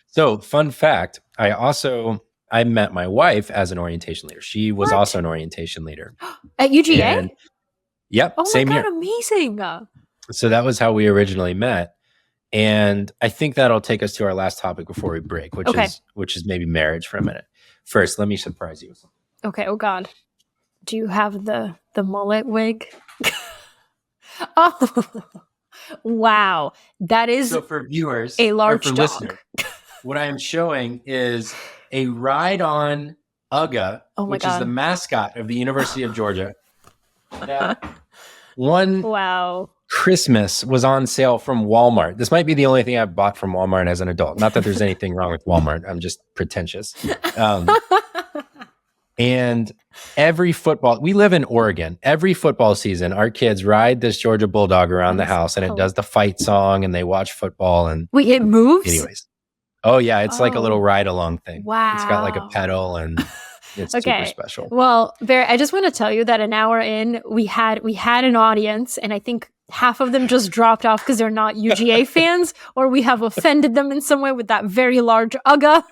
So, fun fact, I met my wife as an orientation leader. She was also an orientation leader. At UGA? And, yep, Oh my same God, year. amazing. So that was how we originally met. And I think that'll take us to our last topic before we break, which is maybe marriage for a minute. First, let me surprise you with something. Okay, oh God. Do you have the mullet wig? Oh, wow. That is so for viewers, a large or for dog. Listeners, what I am showing is a ride-on Ugga, which is the mascot of the University of Georgia. That one Christmas was on sale from Walmart. This might be the only thing I've bought from Walmart as an adult. Not that there's anything wrong with Walmart. I'm just pretentious. And we live in Oregon. Every football season, our kids ride this Georgia Bulldog around the house, and it does the fight song, and they watch football. And wait, it moves? Anyways. Oh yeah, it's like a little ride along thing. Wow. It's got like a pedal, and it's super special. Well, Barrett, I just want to tell you that an hour in, we had an audience, and I think half of them just dropped off because they're not UGA fans, or we have offended them in some way with that very large Ugga.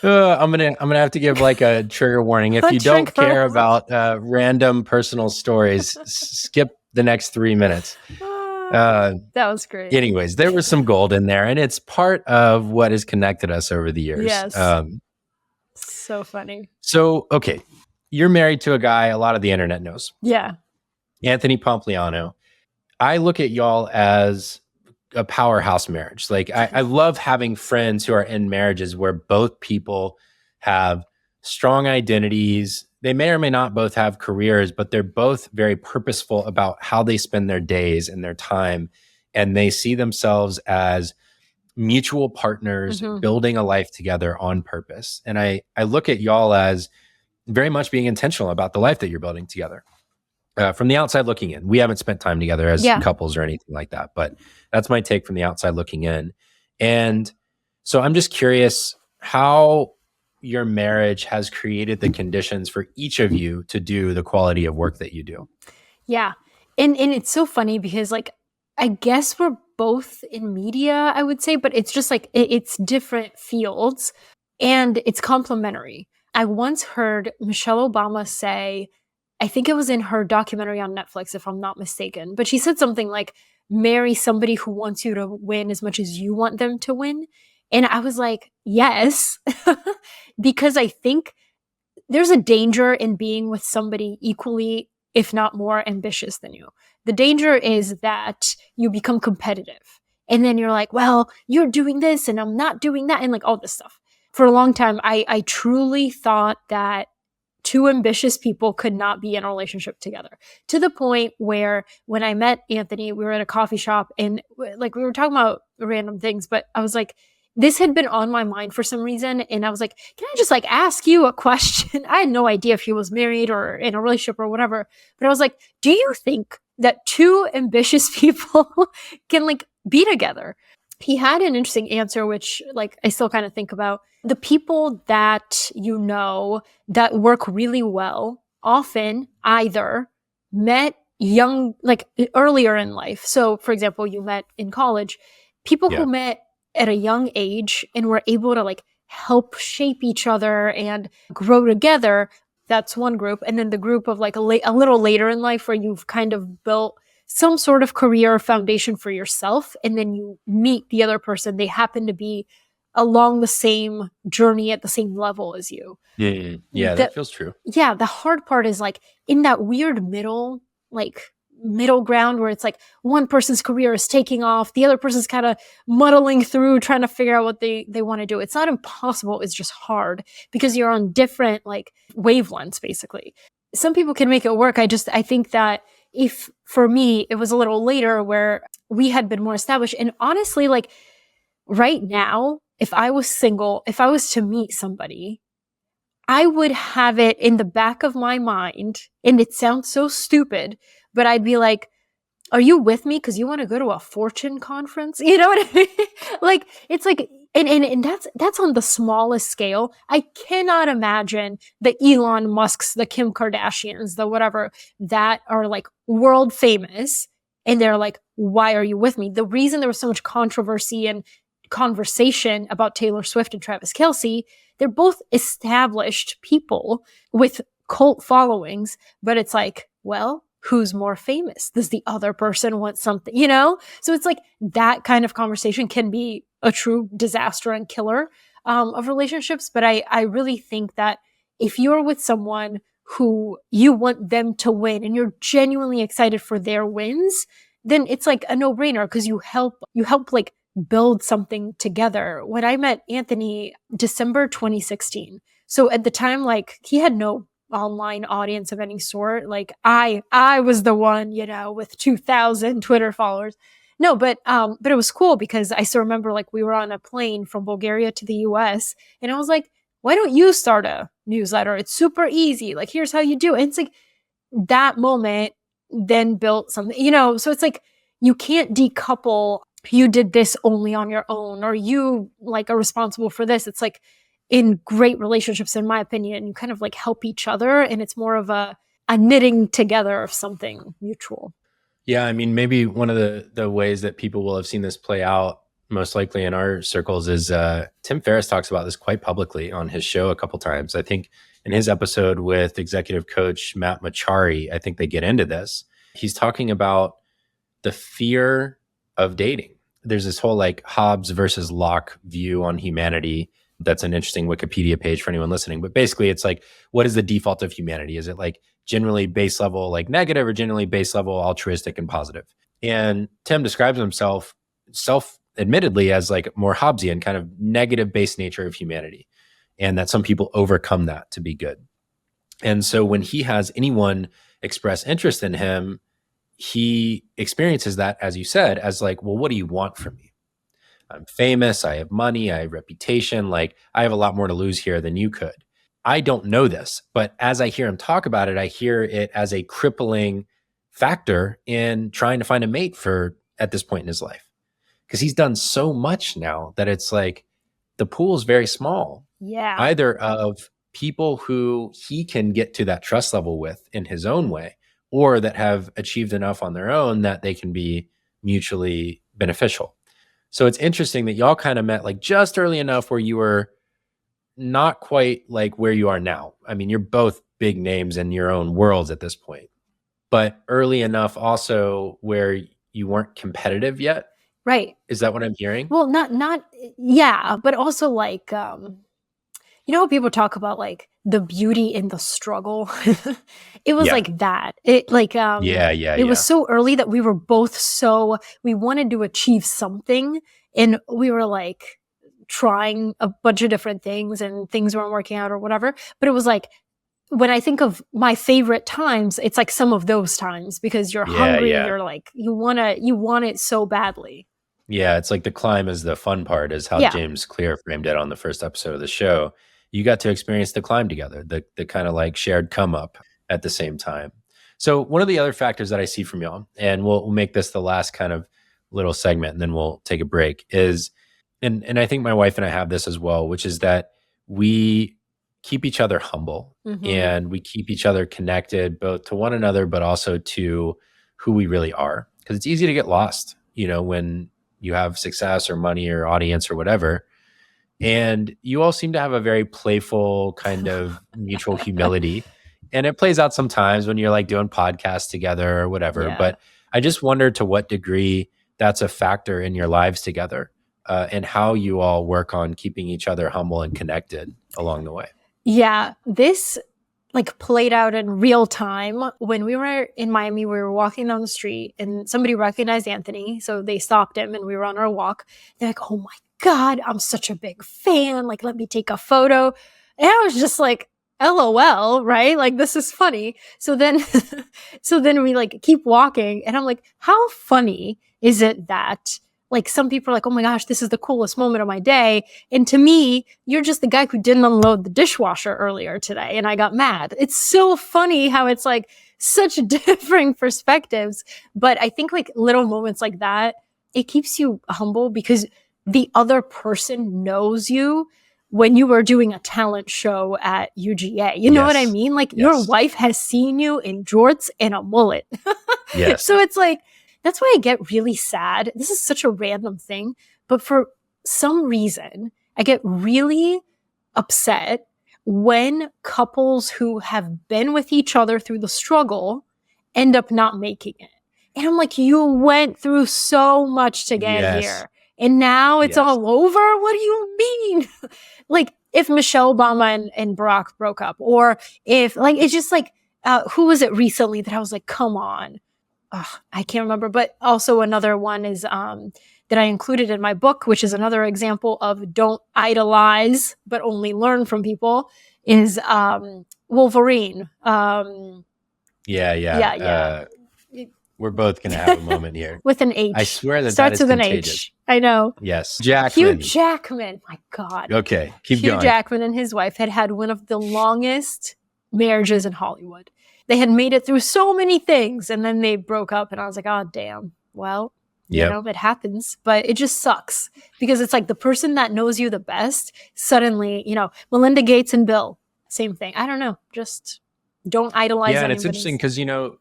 I'm gonna have to give like a trigger warning. If you don't care about random personal stories, skip the next 3 minutes. That was great. Anyways, there was some gold in there, and it's part of what has connected us over the years. Yes. So funny. So, okay, you're married to a guy a lot of the internet knows. Yeah. Anthony Pompliano. I look at y'all as a powerhouse marriage. Like I love having friends who are in marriages where both people have strong identities. They may or may not both have careers, but they're both very purposeful about how they spend their days and their time. And they see themselves as mutual partners building a life together on purpose. And I look at y'all as very much being intentional about the life that you're building together. From the outside looking in, we haven't spent time together as couples or anything like that, but that's my take from the outside looking in. And so I'm just curious how your marriage has created the conditions for each of you to do the quality of work that you do. Yeah. And it's so funny because like, I guess we're both in media, I would say, but it's just like, it's different fields and it's complementary. I once heard Michelle Obama say, I think it was in her documentary on Netflix, if I'm not mistaken, but she said something like, marry somebody who wants you to win as much as you want them to win. And I was like, yes, because I think there's a danger in being with somebody equally, if not more ambitious than you. The danger is that you become competitive. And then you're like, well, you're doing this and I'm not doing that. And like all this stuff. For a long time, I truly thought that two ambitious people could not be in a relationship together, to the point where when I met Anthony, we were at a coffee shop and like we were talking about random things, but I was like, this had been on my mind for some reason. And I was like, can I just like ask you a question? I had no idea if he was married or in a relationship or whatever, but I was like, do you think that two ambitious people can like be together? He had an interesting answer, which like I still kind of think about. The people that you know that work really well often either met young, like earlier in life. So for example, you met in college, people who met at a young age and were able to like help shape each other and grow together. That's one group. And then the group of like a little later in life where you've kind of built some sort of career foundation for yourself, and then you meet the other person. They happen to be along the same journey at the same level as you. Yeah, that feels true. Yeah, the hard part is like in that weird middle ground where it's like one person's career is taking off, the other person's kind of muddling through trying to figure out what they want to do. It's not impossible, it's just hard because you're on different like wavelengths basically. Some people can make it work. I think that if for me, it was a little later where we had been more established. And honestly, like right now, if I was single, if I was to meet somebody, I would have it in the back of my mind. And it sounds so stupid, but I'd be like, are you with me? Because you want to go to a fortune conference? You know what I mean? Like, it's like, And that's on the smallest scale. I cannot imagine the Elon Musks, the Kim Kardashians, the whatever, that are like world famous. And they're like, why are you with me? The reason there was so much controversy and conversation about Taylor Swift and Travis Kelce, they're both established people with cult followings, but it's like, well, who's more famous? Does the other person want something, you know? So it's like that kind of conversation can be a true disaster and killer of relationships. But I really think that if you're with someone who you want them to win and you're genuinely excited for their wins, then it's like a no-brainer because you help like build something together. When I met Anthony, December 2016. So at the time, like he had no online audience of any sort. Like I was the one, you know, with 2,000 Twitter followers. No, but it was cool because I still remember like we were on a plane from Bulgaria to the US and I was like, why don't you start a newsletter? It's super easy. Like, here's how you do it. And it's like that moment then built something, you know, so it's like you can't decouple you did this only on your own or you like are responsible for this. It's like in great relationships, in my opinion, you kind of like help each other and it's more of a knitting together of something mutual. Yeah, I mean, maybe one of the ways that people will have seen this play out most likely in our circles is Tim Ferriss talks about this quite publicly on his show a couple times. I think in his episode with executive coach Matt Machari, I think they get into this. He's talking about the fear of dating. There's this whole like Hobbes versus Locke view on humanity. That's an interesting Wikipedia page for anyone listening. But basically, it's like, what is the default of humanity? Is it like generally base level, like negative, or generally base level, altruistic and positive? And Tim describes himself self-admittedly as like more Hobbesian, kind of negative base nature of humanity. And that some people overcome that to be good. And so when he has anyone express interest in him, he experiences that, as you said, as like, well, what do you want from me? I'm famous. I have money. I have reputation. Like I have a lot more to lose here than you could. I don't know this, but as I hear him talk about it, I hear it as a crippling factor in trying to find a mate for at this point in his life. Because he's done so much now that it's like the pool is very small. Yeah. Either of people who he can get to that trust level with in his own way, or that have achieved enough on their own that they can be mutually beneficial. So it's interesting that y'all kind of met like just early enough where you were not quite like where you are now. I mean, you're both big names in your own worlds at this point, but early enough also where you weren't competitive yet. Right. Is that what I'm hearing? Well, not, yeah, but also like, you know how people talk about like the beauty in the struggle? It was like that. It like, it was so early that we were both we wanted to achieve something and we were like trying a bunch of different things and things weren't working out or whatever. But it was like, when I think of my favorite times, it's like some of those times because you're hungry and you're like, you want it so badly. Yeah, it's like the climb is the fun part, is how James Clear framed it on the first episode of the show. You got to experience the climb together, the kind of like shared come up at the same time. So one of the other factors that I see from y'all, and we'll make this the last kind of little segment and then we'll take a break, is, and I think my wife and I have this as well, which is that we keep each other humble and we keep each other connected both to one another, but also to who we really are. Because it's easy to get lost, you know, when you have success or money or audience or whatever. And you all seem to have a very playful kind of mutual humility. And it plays out sometimes when you're like doing podcasts together or whatever. Yeah. But I just wonder to what degree that's a factor in your lives together and how you all work on keeping each other humble and connected along the way. Yeah, this like played out in real time. When we were in Miami, we were walking down the street and somebody recognized Anthony. So they stopped him and we were on our walk. They're like, oh my God, I'm such a big fan. Like, let me take a photo. And I was just like, LOL, right? Like, this is funny. So then we like keep walking and I'm like, how funny is it that like some people are like, oh my gosh, this is the coolest moment of my day. And to me, you're just the guy who didn't unload the dishwasher earlier today. And I got mad. It's so funny how it's like such differing perspectives. But I think like little moments like that, it keeps you humble because the other person knows you when you were doing a talent show at UGA. You know what I mean? Like your wife has seen you in jorts and a mullet. Yes. So it's like, that's why I get really sad. This is such a random thing, but for some reason, I get really upset when couples who have been with each other through the struggle end up not making it. And I'm like, you went through so much to get here. And now it's all over? What do you mean? Like, if Michelle Obama and Barack broke up, or if, like, it's just like, who was it recently that I was like, come on. I can't remember. But also another one is that I included in my book, which is another example of don't idolize, but only learn from people, is Wolverine. We're both going to have a moment here. With an H. I swear that starts that is with contagious. An H. I know. Yes. Jackman. Hugh Jackman. My God. Okay. Keep Hugh going. Jackman and his wife had one of the longest marriages in Hollywood. They had made it through so many things, and then they broke up, and I was like, oh, damn. Well, you know, it happens, but it just sucks because it's like the person that knows you the best suddenly, you know, Melinda Gates and Bill, same thing. I don't know. Just don't idolize Yeah, and it's interesting because, you know,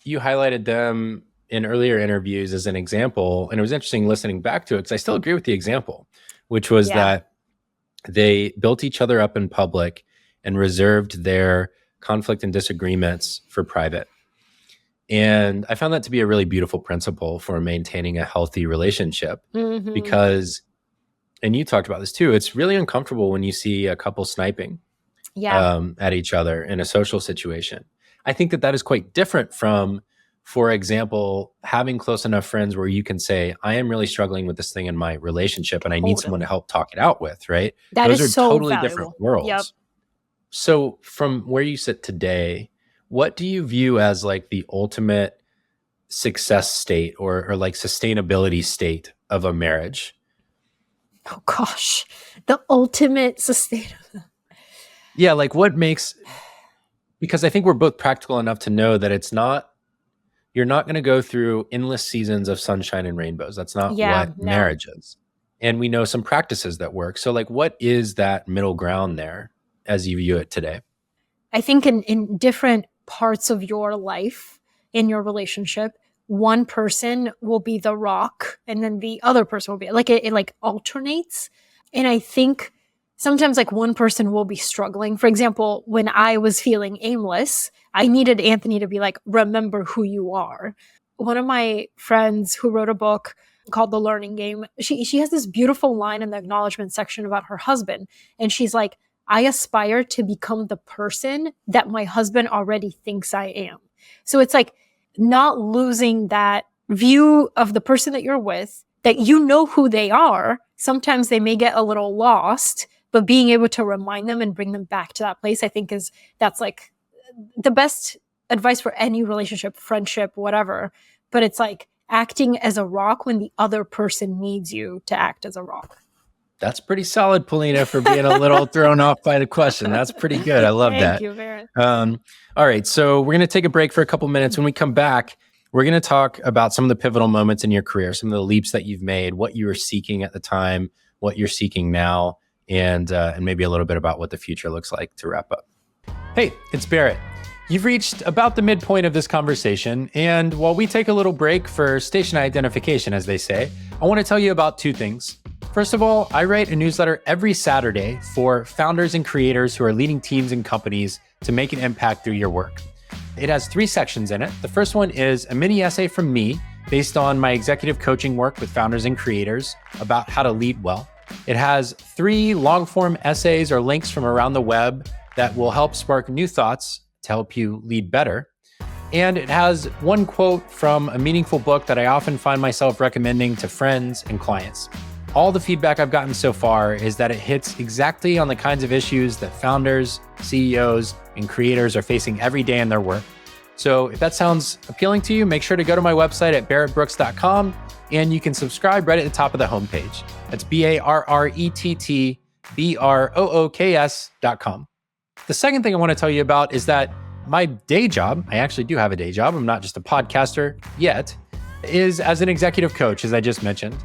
you highlighted them in earlier interviews as an example, and it was interesting listening back to it because I still agree with the example, which was that they built each other up in public and reserved their conflict and disagreements for private. And I found that to be a really beautiful principle for maintaining a healthy relationship because, and you talked about this too, it's really uncomfortable when you see a couple sniping at each other in a social situation. I think that is quite different from, for example, having close enough friends where you can say, I am really struggling with this thing in my relationship and I need someone to help talk it out with, right? Those are so totally different worlds. Yep. So from where you sit today, what do you view as like the ultimate success state or like sustainability state of a marriage? Oh gosh, the ultimate sustainability. Yeah, like what makes... Because I think we're both practical enough to know that you're not going to go through endless seasons of sunshine and rainbows. That's not what marriage is. And we know some practices that work. So like, what is that middle ground there as you view it today? I think in different parts of your life, in your relationship, one person will be the rock and then the other person will be like, it like alternates. And I think sometimes like one person will be struggling. For example, when I was feeling aimless, I needed Anthony to be like, remember who you are. One of my friends who wrote a book called The Learning Game, she has this beautiful line in the acknowledgement section about her husband. And she's like, I aspire to become the person that my husband already thinks I am. So it's like not losing that view of the person that you're with, that you know who they are. Sometimes they may get a little lost, but being able to remind them and bring them back to that place, I think that's like the best advice for any relationship, friendship, whatever. But it's like acting as a rock when the other person needs you to act as a rock. That's pretty solid, Polina, for being a little thrown off by the question. That's pretty good. I love that. Thank you, Barrett. All right. So we're going to take a break for a couple minutes. When we come back, we're going to talk about some of the pivotal moments in your career, some of the leaps that you've made, what you were seeking at the time, what you're seeking now, and maybe a little bit about what the future looks like to wrap up. Hey, it's Barrett. You've reached about the midpoint of this conversation, and while we take a little break for station identification, as they say, I want to tell you about two things. First of all, I write a newsletter every Saturday for founders and creators who are leading teams and companies to make an impact through your work. It has 3 sections in it. The first one is a mini essay from me based on my executive coaching work with founders and creators about how to lead well. It has 3 long-form essays or links from around the web that will help spark new thoughts to help you lead better. And it has 1 quote from a meaningful book that I often find myself recommending to friends and clients. All the feedback I've gotten so far is that it hits exactly on the kinds of issues that founders, CEOs, and creators are facing every day in their work. So if that sounds appealing to you, make sure to go to my website at barrettbrooks.com and you can subscribe right at the top of the homepage. That's BARRETTBROOKS.com. The second thing I want to tell you about is that my day job, I actually do have a day job, I'm not just a podcaster yet, is as an executive coach, as I just mentioned.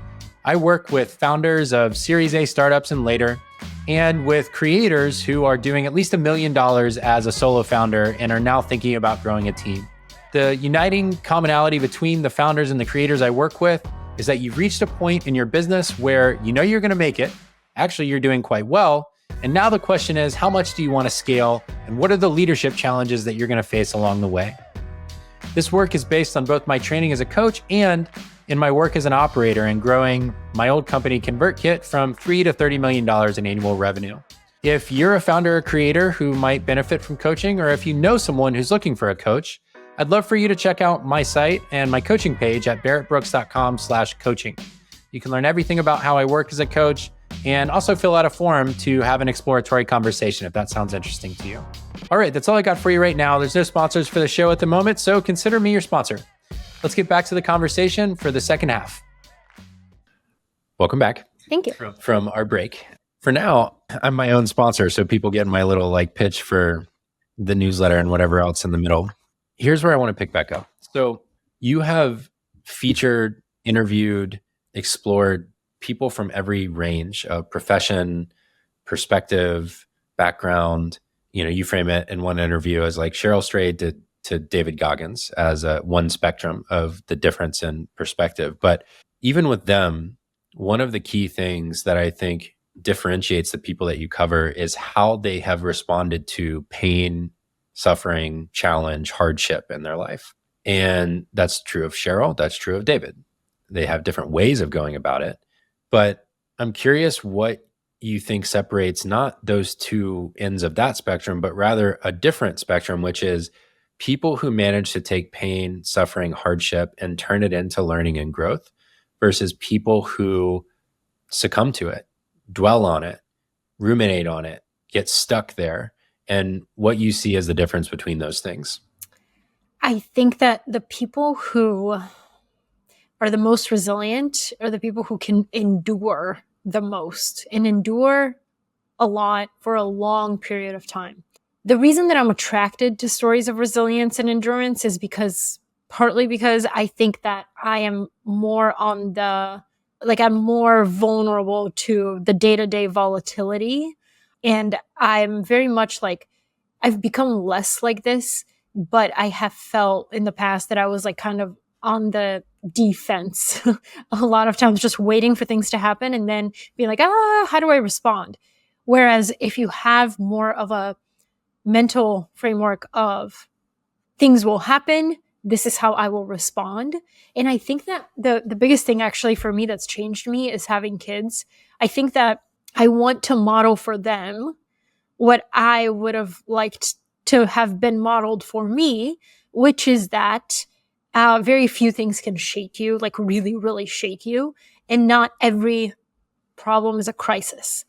I work with founders of Series A startups and later, and with creators who are doing at least $1 million as a solo founder and are now thinking about growing a team. The uniting commonality between the founders and the creators I work with is that you've reached a point in your business where you know you're going to make it. Actually, you're doing quite well. And now the question is, how much do you want to scale? And what are the leadership challenges that you're going to face along the way? This work is based on both my training as a coach and in my work as an operator and growing my old company ConvertKit from $3 to $30 million in annual revenue. If you're a founder or creator who might benefit from coaching, or if you know someone who's looking for a coach, I'd love for you to check out my site and my coaching page at barrettbrooks.com/coaching. You can learn everything about how I work as a coach and also fill out a form to have an exploratory conversation if that sounds interesting to you. All right, that's all I got for you right now. There's no sponsors for the show at the moment, so consider me your sponsor. Let's get back to the conversation for the second half. Welcome back. Thank you. From our break. For now, I'm my own sponsor, so people get my little pitch for the newsletter and whatever else in the middle. Here's where I want to pick back up. So you have featured, interviewed, explored people from every range of profession, perspective, background. You frame it in one interview as like Cheryl Strayed to David Goggins as one spectrum of the difference in perspective. But even with them, one of the key things that I think differentiates the people that you cover is how they have responded to pain, suffering, challenge, hardship in their life. And that's true of Cheryl. That's true of David. They have different ways of going about it. But I'm curious what you think separates not those two ends of that spectrum, but rather a different spectrum, which is people who manage to take pain, suffering, hardship, and turn it into learning and growth versus people who succumb to it, dwell on it, ruminate on it, get stuck there, and what you see as the difference between those things. I think that the people who are the most resilient are the people who can endure the most and endure a lot for a long period of time. The reason that I'm attracted to stories of resilience and endurance is partly because I think that I am more I'm more vulnerable to the day-to-day volatility. And I'm very much I've become less like this, but I have felt in the past that I was kind of on the defense a lot of times, just waiting for things to happen and then being like, how do I respond? Whereas if you have more of a mental framework of things will happen, this is how I will respond. And I think that the biggest thing actually for me that's changed me is having kids. I think that I want to model for them what I would have liked to have been modeled for me, which is that very few things can shake you, really, really shake you. And not every problem is a crisis.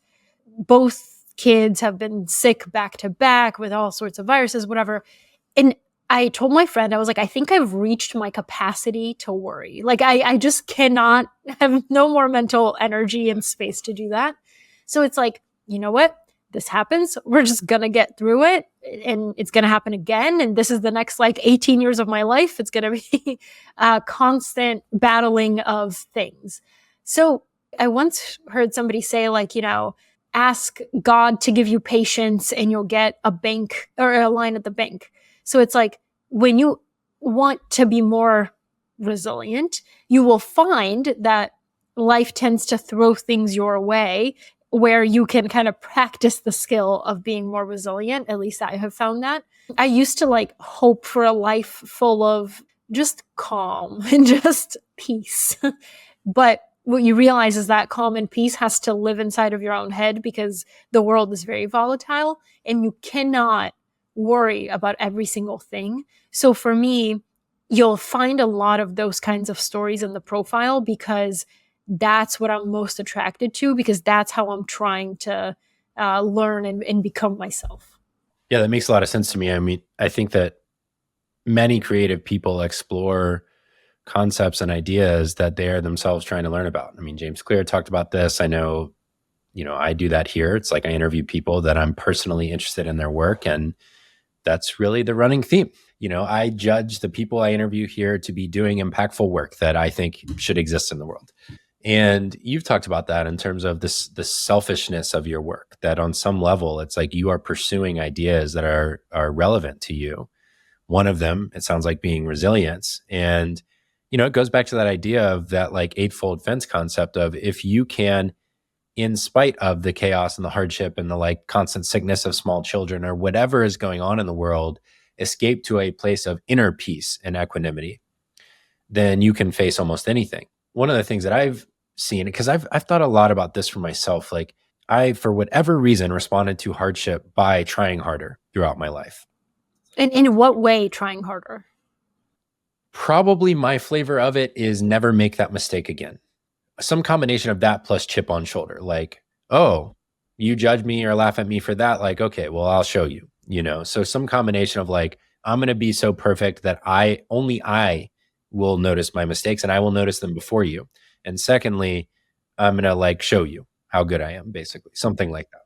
Both kids have been sick back to back with all sorts of viruses, whatever. And I told my friend, I was like, I think I've reached my capacity to worry. I just cannot have no more mental energy and space to do that. So it's you know what? This happens. We're just going to get through it. And it's going to happen again. And this is the next 18 years of my life. It's going to be a constant battling of things. So I once heard somebody say ask God to give you patience and you'll get a bank or a line at the bank. So it's when you want to be more resilient, you will find that life tends to throw things your way where you can kind of practice the skill of being more resilient. At least I have found that. I used to hope for a life full of just calm and just peace. But what you realize is that calm and peace has to live inside of your own head because the world is very volatile and you cannot worry about every single thing. So for me, you'll find a lot of those kinds of stories in the profile because that's what I'm most attracted to, because that's how I'm trying to learn and become myself. Yeah, that makes a lot of sense to me. I mean, I think that many creative people explore concepts and ideas that they are themselves trying to learn about. I mean, James Clear talked about this. I know, I do that here. It's I interview people that I'm personally interested in their work, and that's really the running theme. I judge the people I interview here to be doing impactful work that I think should exist in the world. And you've talked about that in terms of this the selfishness of your work, that on some level, it's like you are pursuing ideas that are relevant to you. One of them, it sounds like, being resilience. And, it goes back to that idea of that like eightfold fence concept of if you can, in spite of the chaos and the hardship and the like constant sickness of small children or whatever is going on in the world, escape to a place of inner peace and equanimity, then you can face almost anything. One of the things that I've seen, because I've thought a lot about this for myself, like I, for whatever reason, responded to hardship by trying harder throughout my life. And in what way trying harder? Probably my flavor of it is never make that mistake again. Some combination of that plus chip on shoulder. Like, oh, you judge me or laugh at me for that. Like, okay, well, I'll show you, So some combination of like, I'm going to be so perfect that only I will notice my mistakes and I will notice them before you. And secondly, I'm going to like show you how good I am, basically, something like that.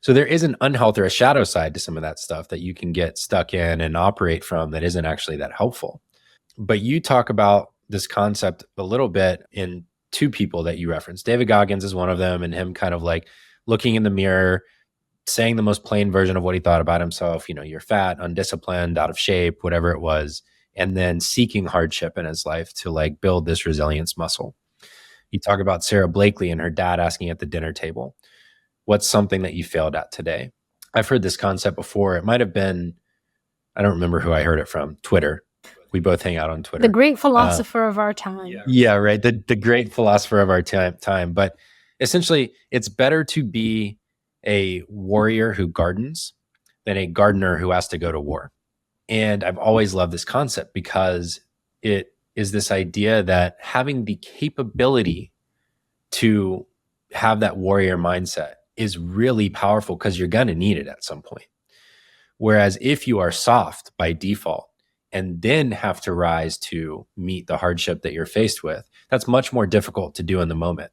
So there is an unhealthy or a shadow side to some of that stuff that you can get stuck in and operate from that isn't actually that helpful. But you talk about this concept a little bit in two people that you referenced. David Goggins is one of them, and him kind of like looking in the mirror, saying the most plain version of what he thought about himself. You're fat, undisciplined, out of shape, whatever it was. And then seeking hardship in his life to like build this resilience muscle. You talk about Sarah Blakely and her dad asking at the dinner table, what's something that you failed at today? I've heard this concept before. It might have been, I don't remember who I heard it from, Twitter. We both hang out on Twitter. The great philosopher of our time. Yeah, right. The great philosopher of our time. But essentially, it's better to be a warrior who gardens than a gardener who has to go to war. And I've always loved this concept because it is this idea that having the capability to have that warrior mindset is really powerful because you're going to need it at some point. Whereas if you are soft by default and then have to rise to meet the hardship that you're faced with, that's much more difficult to do in the moment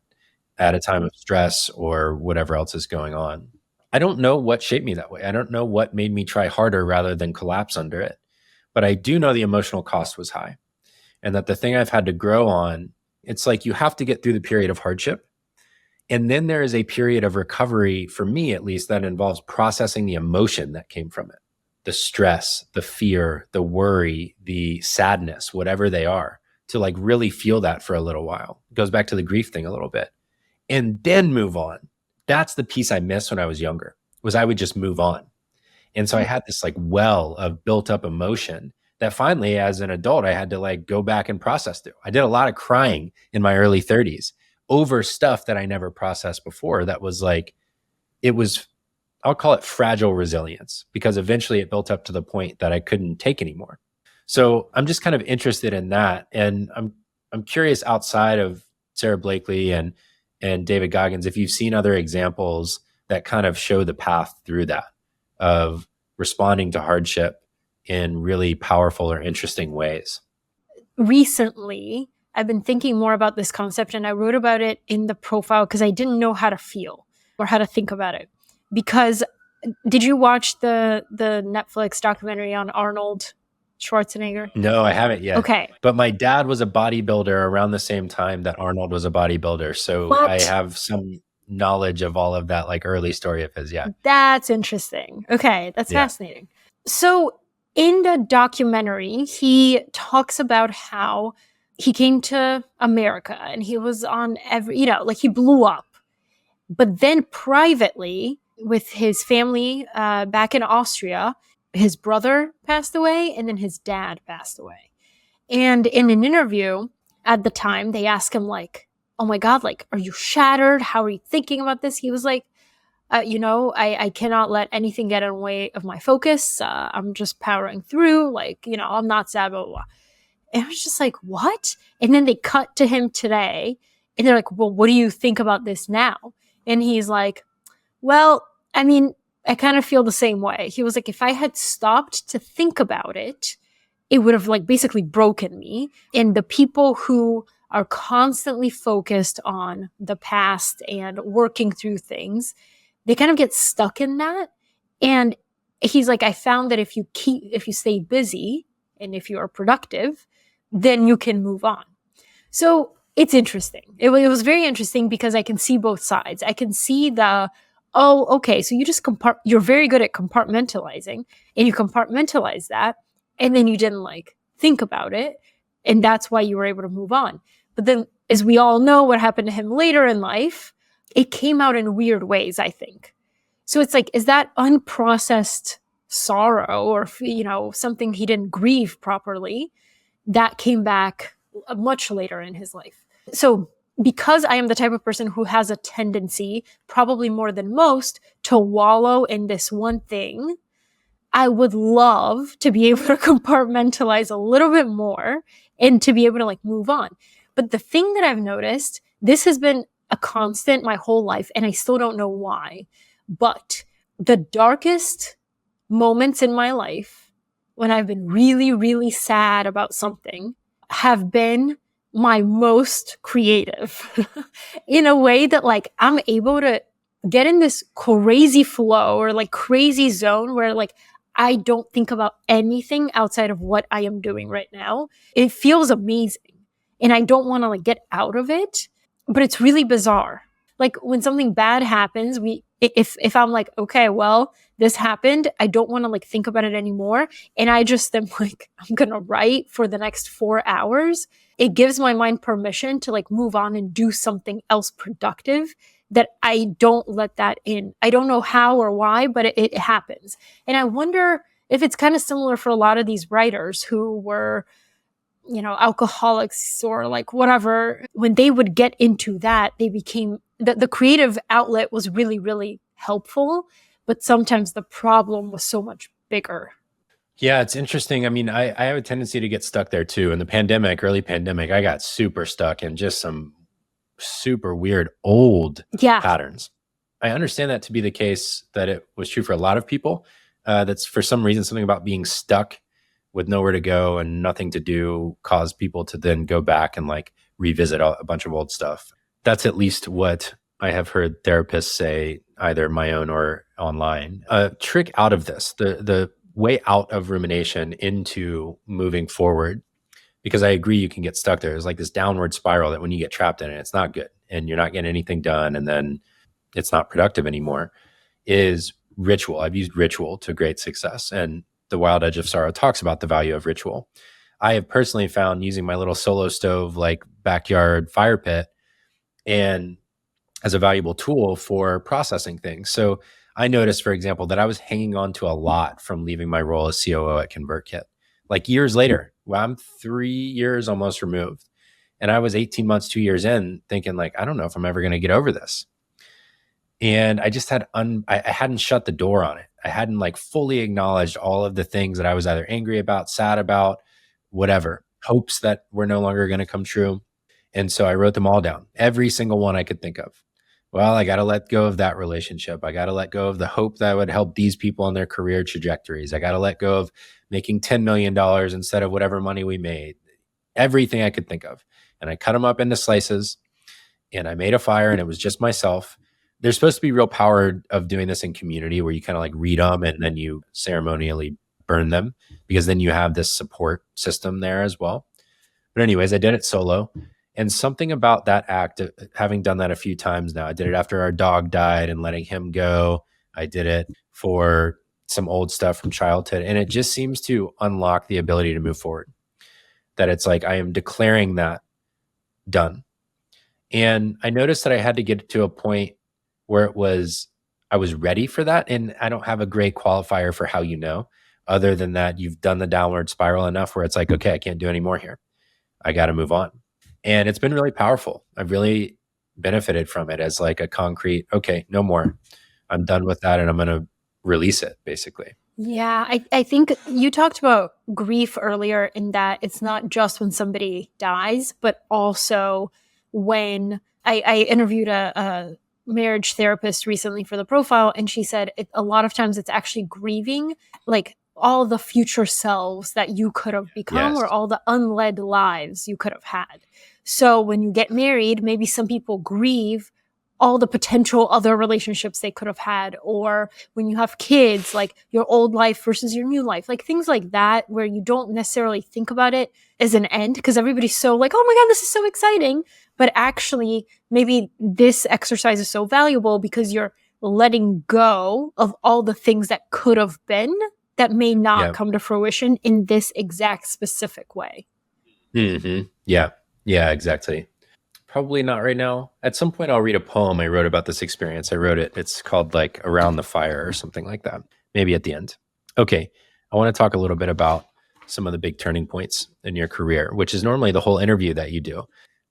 at a time of stress or whatever else is going on. I don't know what shaped me that way. I don't know what made me try harder rather than collapse under it. But I do know the emotional cost was high, and that the thing I've had to grow on, it's like you have to get through the period of hardship. And then there is a period of recovery, for me at least, that involves processing the emotion that came from it. The stress, the fear, the worry, the sadness, whatever they are, to like really feel that for a little while. It goes back to the grief thing a little bit. And then move on. That's the piece I missed when I was younger, was I would just move on. And so I had this like well of built up emotion that finally, as an adult, I had to like go back and process through. I did a lot of crying in my early 30s over stuff that I never processed before. That was like, I'll call it fragile resilience, because eventually it built up to the point that I couldn't take anymore. So I'm just kind of interested in that. And I'm curious, outside of Sarah Blakely and David Goggins, if you've seen other examples that kind of show the path through that of responding to hardship in really powerful or interesting ways. Recently, I've been thinking more about this concept, and I wrote about it in the profile because I didn't know how to feel or how to think about it. Because did you watch the Netflix documentary on Arnold Schwarzenegger? No, I haven't yet. Okay. But my dad was a bodybuilder around the same time that Arnold was a bodybuilder. So what? I have some knowledge of all of that, like early story of his. Yeah. That's interesting. Okay. That's fascinating. So in the documentary, he talks about how he came to America and he was on like he blew up. But then privately with his family back in Austria, his brother passed away and then his dad passed away. And in an interview at the time, they asked him like, oh my God, like, are you shattered? How are you thinking about this? He was like, I cannot let anything get in the way of my focus. I'm just powering through. Like, I'm not sad, blah, blah, blah. And I was just like, what? And then they cut to him today and they're like, well, what do you think about this now? And he's like, well, I mean, I kind of feel the same way. He was like, if I had stopped to think about it, it would have like basically broken me. And the people who are constantly focused on the past and working through things, they kind of get stuck in that. And he's like, I found that if you stay busy and if you are productive, then you can move on. So it's interesting. It was very interesting because I can see both sides. I can see oh, okay, so you just you're very good at compartmentalizing, and you compartmentalize that, and then you didn't like think about it, and that's why you were able to move on. But then, as we all know, what happened to him later in life, it came out in weird ways, I think. So it's like, is that unprocessed sorrow, or, something he didn't grieve properly, that came back much later in his life? So because I am the type of person who has a tendency, probably more than most, to wallow in this one thing, I would love to be able to compartmentalize a little bit more and to be able to like move on. But the thing that I've noticed, this has been a constant my whole life, and I still don't know why, but the darkest moments in my life when I've been really, really sad about something have been my most creative in a way that like I'm able to get in this crazy flow or like crazy zone where like I don't think about anything outside of what I am doing right now. It feels amazing and I don't want to like get out of it, but it's really bizarre. Like when something bad happens, if I'm like, okay, well, this happened, I don't want to like think about it anymore. And I just am like, I'm going to write for the next 4 hours. It gives my mind permission to like move on and do something else productive that I don't let that in. I don't know how or why, but it happens. And I wonder if it's kind of similar for a lot of these writers who were, alcoholics or like whatever. When they would get into that, they became, the creative outlet was really, really helpful. But sometimes the problem was so much bigger. Yeah, it's interesting. I mean, I have a tendency to get stuck there too. In the early pandemic, I got super stuck in just some super weird old patterns. I understand that to be the case, that it was true for a lot of people. That's for some reason, something about being stuck with nowhere to go and nothing to do caused people to then go back and like revisit a bunch of old stuff. That's at least what I have heard therapists say, either my own or online. A trick out of this, the way out of rumination into moving forward, because I agree you can get stuck there. There's like this downward spiral that when you get trapped in it, it's not good and you're not getting anything done and then it's not productive anymore, is ritual. I've used ritual to great success. And The Wild Edge of Sorrow talks about the value of ritual. I have personally found using my little solo stove, like backyard fire pit, and as a valuable tool for processing things. So I noticed, for example, that I was hanging on to a lot from leaving my role as COO at ConvertKit. Like years later, well, I'm 3 years almost removed. And I was 18 months, 2 years in thinking like, I don't know if I'm ever going to get over this. And I just I hadn't shut the door on it. I hadn't like fully acknowledged all of the things that I was either angry about, sad about, whatever, hopes that were no longer going to come true. And so I wrote them all down, every single one I could think of. Well, I got to let go of that relationship. I got to let go of the hope that would help these people on their career trajectories. I got to let go of making $10 million instead of whatever money we made. Everything I could think of. And I cut them up into slices and I made a fire, and it was just myself. There's supposed to be real power of doing this in community where you kind of like read them and then you ceremonially burn them, because then you have this support system there as well. But anyways, I did it solo. And something about that act, having done that a few times now, I did it after our dog died and letting him go. I did it for some old stuff from childhood. And it just seems to unlock the ability to move forward. That it's like, I am declaring that done. And I noticed that I had to get to a point where I was ready for that. And I don't have a great qualifier for how you know, other than that you've done the downward spiral enough where it's like, okay, I can't do any more here. I got to move on. And it's been really powerful. I've really benefited from it as like a concrete, okay, no more. I'm done with that and I'm going to release it, basically. Yeah, I think you talked about grief earlier, in that it's not just when somebody dies, but also when I interviewed a marriage therapist recently for the profile, and she said a lot of times it's actually grieving like all the future selves that you could have become, or all the unled lives you could have had. So when you get married, maybe some people grieve all the potential other relationships they could have had, or when you have kids, like your old life versus your new life, like things like that, where you don't necessarily think about it as an end because everybody's so like, oh my God, this is so exciting. But actually, maybe this exercise is so valuable because you're letting go of all the things that could have been that may not come to fruition in this exact specific way. Mm-hmm. Yeah. Yeah, exactly. Probably not right now. At some point, I'll read a poem I wrote about this experience. I wrote it. It's called like Around the Fire or something like that. Maybe at the end. Okay. I want to talk a little bit about some of the big turning points in your career, which is normally the whole interview that you do.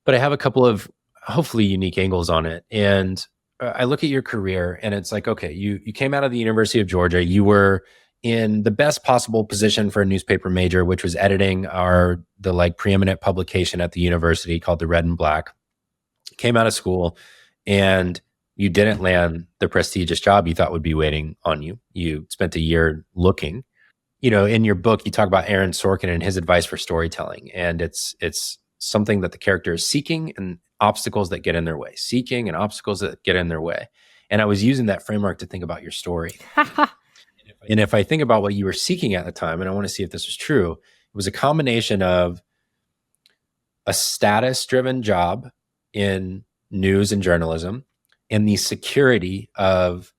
But I have a couple of hopefully unique angles on it. And I look at your career and it's like, okay, you came out of the University of Georgia. You were in the best possible position for a newspaper major, which was editing the like preeminent publication at the university called the Red and Black. Came out of school and you didn't land the prestigious job you thought would be waiting on you. You spent a year looking. You know, in your book, you talk about Aaron Sorkin and his advice for storytelling. And it's something that the character is seeking and obstacles that get in their way, seeking and obstacles that get in their way. And I was using that framework to think about your story. And if I think about what you were seeking at the time, and I want to see if this was true, it was a combination of a status-driven job in news and journalism and the security of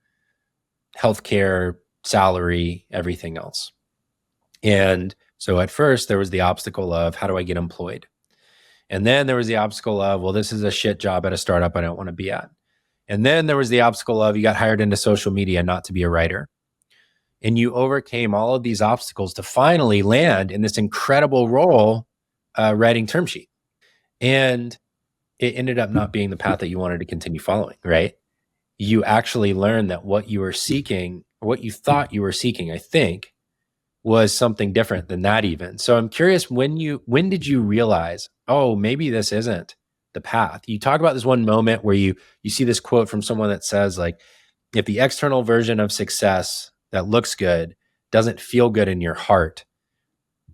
healthcare, salary, everything else. And so at first there was the obstacle of how do I get employed? And then there was the obstacle of, well, this is a shit job at a startup I don't want to be at. And then there was the obstacle of you got hired into social media not to be a writer. And you overcame all of these obstacles to finally land in this incredible role writing term sheet. And it ended up not being the path that you wanted to continue following, right? You actually learned that what you were seeking, or what you thought you were seeking, I think, was something different than that even. So I'm curious, when did you realize, oh, maybe this isn't the path? You talk about this one moment where you see this quote from someone that says, like, if the external version of success that looks good doesn't feel good in your heart,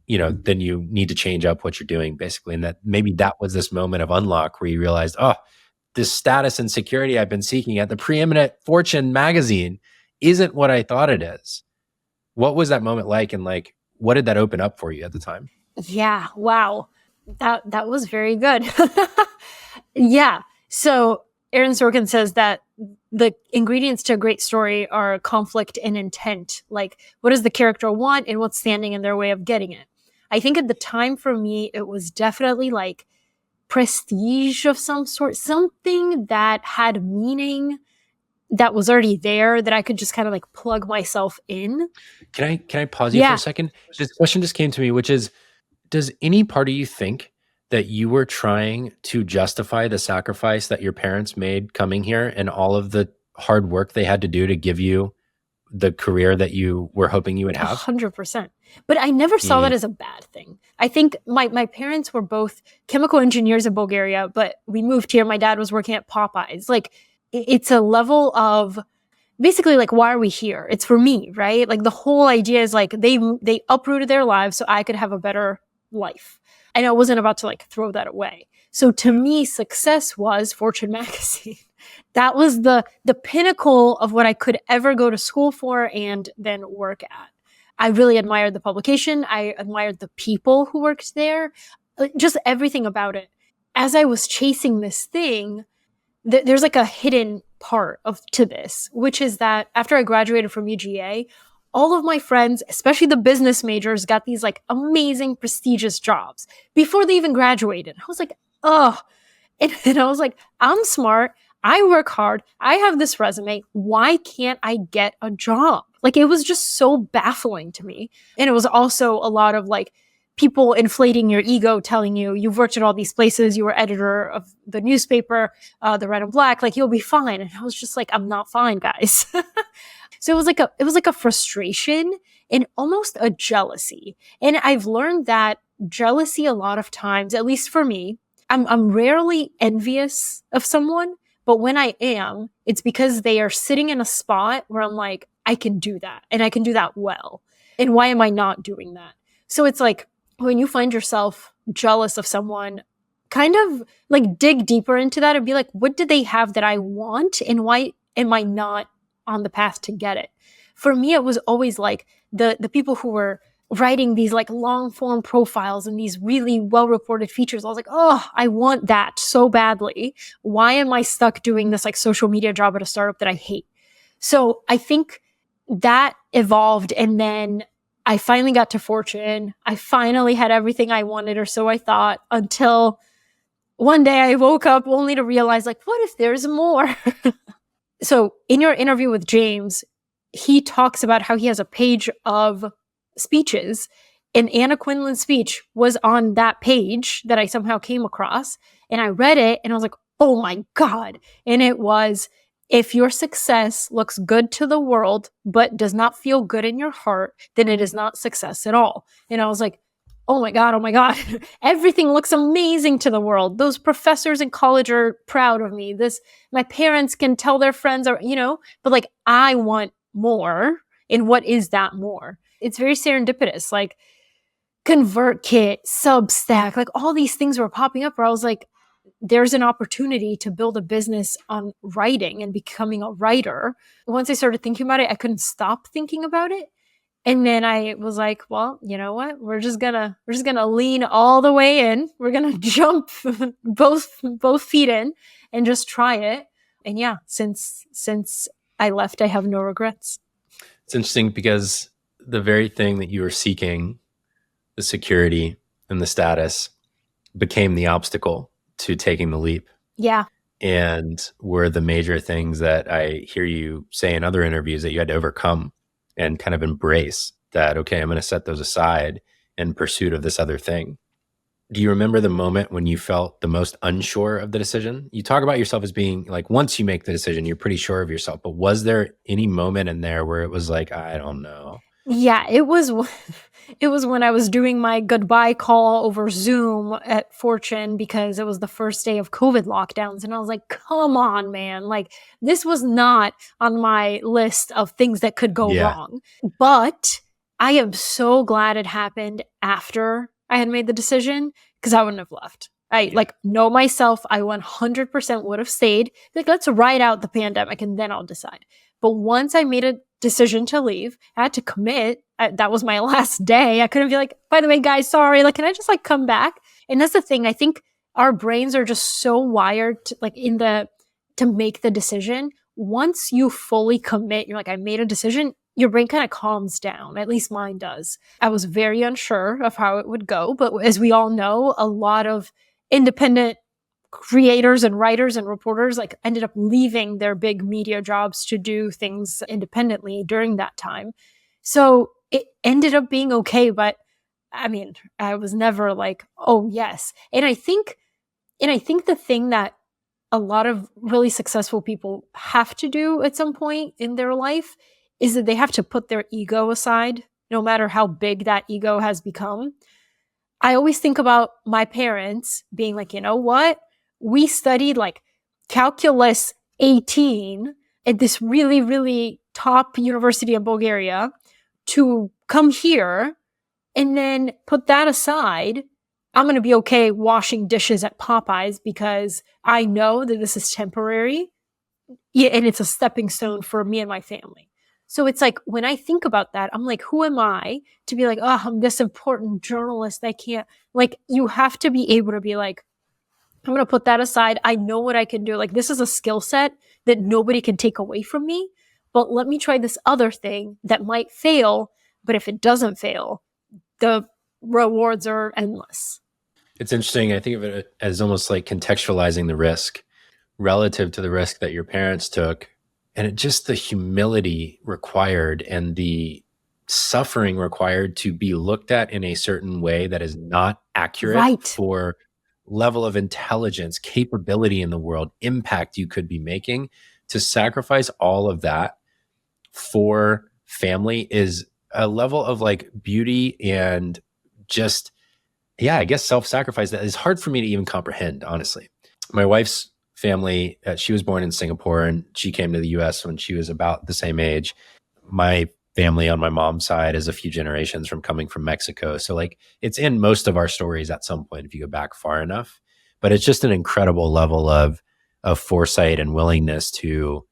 you know, then you need to change up what you're doing, basically. And that maybe that was this moment of unlock where you realized, oh, this status and security I've been seeking at the preeminent Fortune magazine isn't what I thought it is. What was that moment like? And like, what did that open up for you at the time? Yeah. Wow. That was very good. Yeah. So Aaron Sorkin says that the ingredients to a great story are conflict and intent. Like, what does the character want and what's standing in their way of getting it? I think at the time for me, it was definitely like prestige of some sort, something that had meaning that was already there that I could just kind of like plug myself in. Can I pause you for a second? This question just came to me, which is, does any part of you think that you were trying to justify the sacrifice that your parents made coming here and all of the hard work they had to do to give you the career that you were hoping you would have? 100%. But I never saw that as a bad thing. I think my parents were both chemical engineers in Bulgaria, but we moved here. My dad was working at Popeyes. Like, it's a level of basically like, why are we here? It's for me, right? Like the whole idea is like they uprooted their lives so I could have a better life. And I wasn't about to like throw that away. So to me, success was Fortune magazine. That was the pinnacle of what I could ever go to school for and then work at. I really admired the publication. I admired the people who worked there, just everything about it. As I was chasing this thing, there's like a hidden part to this, which is that after I graduated from UGA, all of my friends, especially the business majors, got these like amazing, prestigious jobs before they even graduated. I was like, oh, and I was like, I'm smart. I work hard. I have this resume. Why can't I get a job? Like, it was just so baffling to me. And it was also a lot of like people inflating your ego, telling you, you've worked at all these places. You were editor of the newspaper, the Red and Black, like you'll be fine. And I was just like, I'm not fine, guys. So it was like a frustration and almost a jealousy. And I've learned that jealousy a lot of times, at least for me, I'm rarely envious of someone, but when I am, it's because they are sitting in a spot where I'm like, I can do that and I can do that well. And why am I not doing that? So it's like when you find yourself jealous of someone kind of like dig deeper into that and be like, what do they have that I want? And why am I not on the path to get it? For me, it was always like the people who were writing these like long form profiles and these really well reported features. I was like, oh, I want that so badly. Why am I stuck doing this like social media job at a startup that I hate? So I think that evolved. And then I finally got to Fortune. I finally had everything I wanted, or so I thought, until one day I woke up only to realize, like, what if there's more? So in your interview with James, he talks about how he has a page of speeches, and Anna Quinlan's speech was on that page that I somehow came across. And I read it and I was like, oh my God. And it was, if your success looks good to the world, but does not feel good in your heart, then it is not success at all. And I was like, oh my God, oh my God. Everything looks amazing to the world. Those professors in college are proud of me. My parents can tell their friends, or, but like, I want more. And what is that more? It's very serendipitous. Like ConvertKit, Substack, like all these things were popping up where I was like, there's an opportunity to build a business on writing and becoming a writer. Once I started thinking about it, I couldn't stop thinking about it. And then I was like, well, you know what? We're just gonna lean all the way in. We're gonna jump both feet in and just try it. And yeah, since I left, I have no regrets. It's interesting because the very thing that you were seeking, the security and the status, became the obstacle to taking the leap. Yeah. And were the major things that I hear you say in other interviews that you had to overcome and kind of embrace that, okay, I'm going to set those aside in pursuit of this other thing. Do you remember the moment when you felt the most unsure of the decision? You talk about yourself as being like, once you make the decision, you're pretty sure of yourself. But was there any moment in there where it was like, I don't know? Yeah, it was when I was doing my goodbye call over Zoom at Fortune, because it was the first day of COVID lockdowns. And I was like, come on, man. Like, this was not on my list of things that could go wrong. But I am so glad it happened after I had made the decision, because I wouldn't have left. I know myself. I 100% would have stayed. Like, let's ride out the pandemic and then I'll decide. But once I made a decision to leave, I had to commit. That was my last day. I couldn't be like, by the way, guys, sorry. Like, can I just like come back? And that's the thing. I think our brains are just so wired to make the decision. Once you fully commit, you're like, I made a decision. Your brain kind of calms down. At least mine does. I was very unsure of how it would go. But as we all know, a lot of independent creators and writers and reporters like ended up leaving their big media jobs to do things independently during that time. So it ended up being okay. But I mean, I was never like, oh yes. And I think the thing that a lot of really successful people have to do at some point in their life is that they have to put their ego aside, no matter how big that ego has become. I always think about my parents being like, you know what? We studied like calculus 18 at this really, really top university in Bulgaria to come here and then put that aside. I'm going to be okay washing dishes at Popeyes because I know that this is temporary. Yeah, and it's a stepping stone for me and my family. So it's like, when I think about that, I'm like, who am I to be like, oh, I'm this important journalist. I can't, like, you have to be able to be like, I'm going to put that aside. I know what I can do. Like, this is a skill set that nobody can take away from me, but let me try this other thing that might fail. But if it doesn't fail, the rewards are endless. It's interesting. I think of it as almost like contextualizing the risk relative to the risk that your parents took. And just the humility required and the suffering required to be looked at in a certain way that is not accurate for level of intelligence, capability in the world, impact you could be making. To sacrifice all of that for family is a level of like beauty and just, yeah, I guess self-sacrifice that is hard for me to even comprehend, honestly. My wife's family, she was born in Singapore and she came to the US when she was about the same age. My family on my mom's side is a few generations from coming from Mexico. So like, it's in most of our stories at some point if you go back far enough. but it's just an incredible level of foresight and willingness to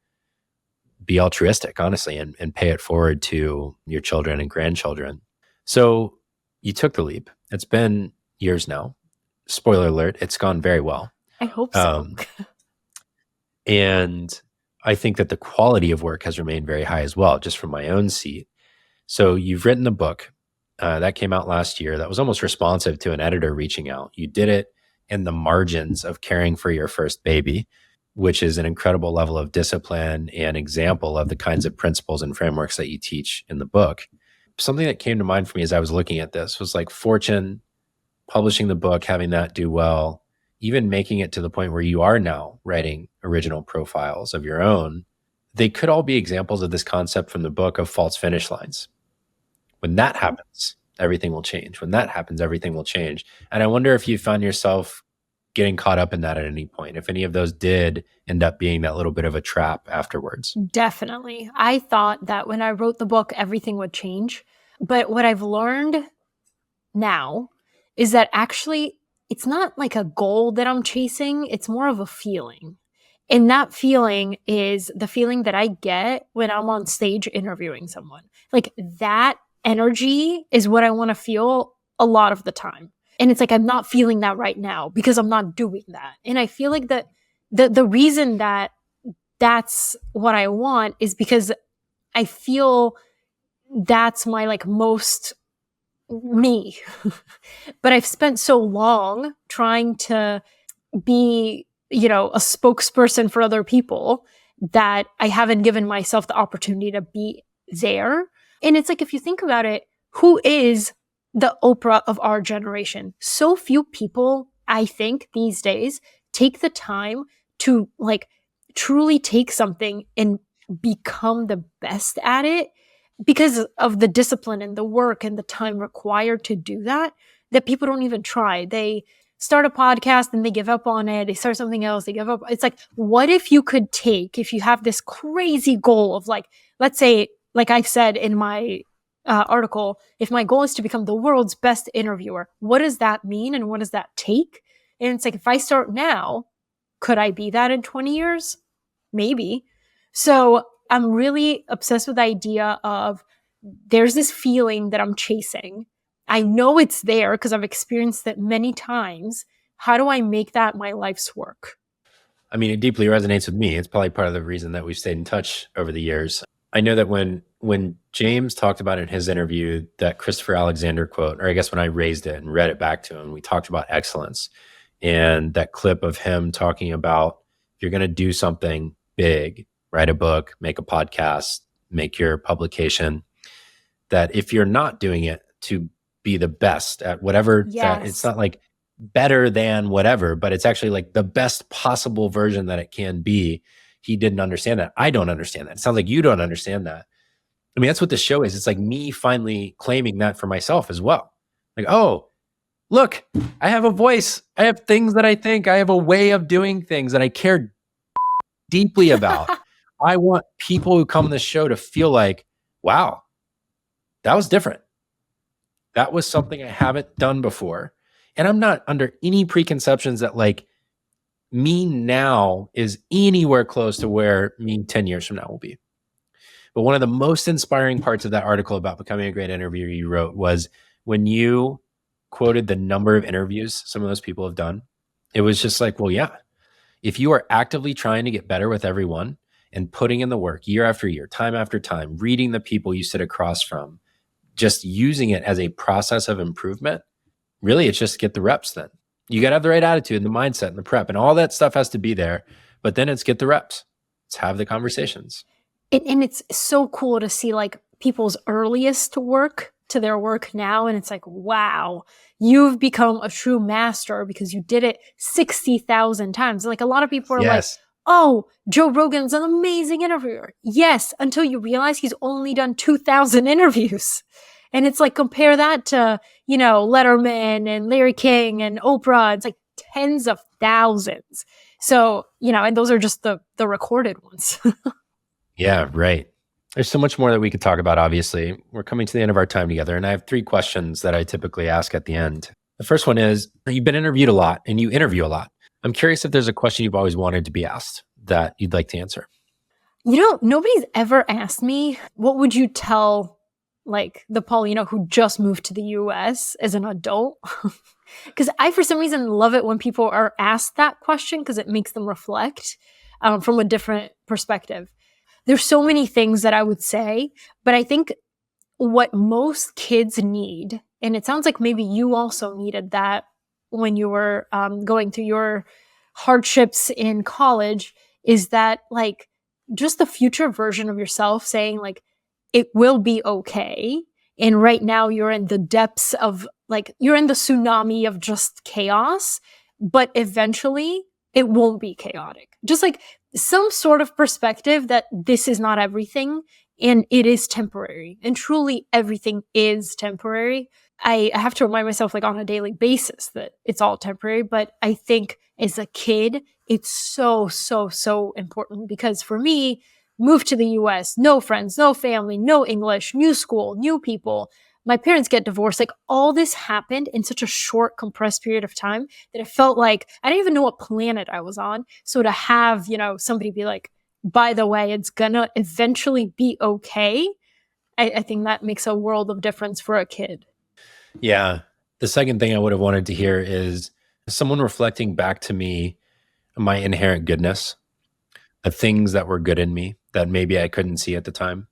be altruistic, honestly, and pay it forward to your children and grandchildren. So you took the leap. It's been years now. Spoiler alert, it's gone very well. I hope so. And I think that the quality of work has remained very high as well, just from my own seat. So you've written the book that came out last year that was almost responsive to an editor reaching out. You did it in the margins of caring for your first baby, which is an incredible level of discipline and example of the kinds of principles and frameworks that you teach in the book. Something that came to mind for me as I was looking at this was like Fortune publishing the book, having that do well, even making it to the point where you are now writing original profiles of your own. They could all be examples of this concept from the book of false finish lines. When that happens, everything will change. When that happens, everything will change. And I wonder if you found yourself getting caught up in that at any point, if any of those did end up being that little bit of a trap afterwards. Definitely. I thought that when I wrote the book, everything would change. But what I've learned now is that actually it's not like a goal that I'm chasing. It's more of a feeling. And that feeling is the feeling that I get when I'm on stage interviewing someone. Like that energy is what I want to feel a lot of the time. And it's like, I'm not feeling that right now because I'm not doing that. And I feel like that the reason that that's what I want is because I feel that's my like most me. But I've spent so long trying to be, you know, a spokesperson for other people that I haven't given myself the opportunity to be there. And it's like, if you think about it, who is the Oprah of our generation? So few people, I think, these days take the time to like truly take something and become the best at it because of the discipline and the work and the time required to do that, that people don't even try. They start a podcast and they give up on it. They start something else, they give up. It's like, what if you could take, if you have this crazy goal of like, let's say, like I've said in my article, if my goal is to become the world's best interviewer, what does that mean and what does that take? And it's like, if I start now, could I be that in 20 years? Maybe. So I'm really obsessed with the idea of there's this feeling that I'm chasing. I know it's there because I've experienced it many times. How do I make that my life's work? I mean, it deeply resonates with me. It's probably part of the reason that we've stayed in touch over the years. I know that when James talked about in his interview that Christopher Alexander quote, or I guess when I raised it and read it back to him, we talked about excellence and that clip of him talking about if you're going to do something big, write a book, make a podcast, make your publication, that if you're not doing it to be the best at whatever, that it's not like better than whatever, but it's actually like the best possible version that it can be. He didn't understand that. I don't understand that. It sounds like you don't understand that. I mean, that's what the show is. It's like me finally claiming that for myself as well. Like, oh, look, I have a voice. I have things that I think. I have a way of doing things that I care deeply about. I want people who come on this show to feel like, wow, that was different. That was something I haven't done before. And I'm not under any preconceptions that like me now is anywhere close to where me 10 years from now will be. But one of the most inspiring parts of that article about becoming a great interviewer you wrote was when you quoted the number of interviews some of those people have done. It was just like, well, yeah, if you are actively trying to get better with everyone and putting in the work year after year, time after time, reading the people you sit across from, just using it as a process of improvement, really it's just get the reps then. You got to have the right attitude and the mindset and the prep and all that stuff has to be there, but then it's get the reps. Let's have the conversations. And it's so cool to see like people's earliest work to their work now. And it's like, wow, you've become a true master because you did it 60,000 times. Like a lot of people are like, oh, Joe Rogan's an amazing interviewer. Yes, until you realize he's only done 2,000 interviews. And it's like, compare that to, you know, Letterman and Larry King and Oprah. It's like tens of thousands. So, you know, and those are just the recorded ones. Yeah, right. There's so much more that we could talk about, obviously. We're coming to the end of our time together, and I have 3 questions that I typically ask at the end. The first one is, you've been interviewed a lot, and you interview a lot. I'm curious if there's a question you've always wanted to be asked that you'd like to answer. Nobody's ever asked me, what would you tell like the Paulina who just moved to the US as an adult? Because I, for some reason, love it when people are asked that question because it makes them reflect from a different perspective. There's so many things that I would say, but I think what most kids need, and it sounds like maybe you also needed that when you were going through your hardships in college, is that like just the future version of yourself saying like it will be okay. And right now you're in the depths of like you're in the tsunami of just chaos, but eventually it won't be chaotic. Just like some sort of perspective that this is not everything and it is temporary. And truly everything is temporary. I have to remind myself like on a daily basis that it's all temporary. But I think as a kid, it's so, so, so important because for me, moved to the US, no friends, no family, no English, new school, new people. My parents get divorced. Like all this happened in such a short, compressed period of time that it felt like I didn't even know what planet I was on. So to have, somebody be like, by the way, it's gonna eventually be okay. I think that makes a world of difference for a kid. Yeah. The second thing I would have wanted to hear is someone reflecting back to me my inherent goodness, the things that were good in me that maybe I couldn't see at the time.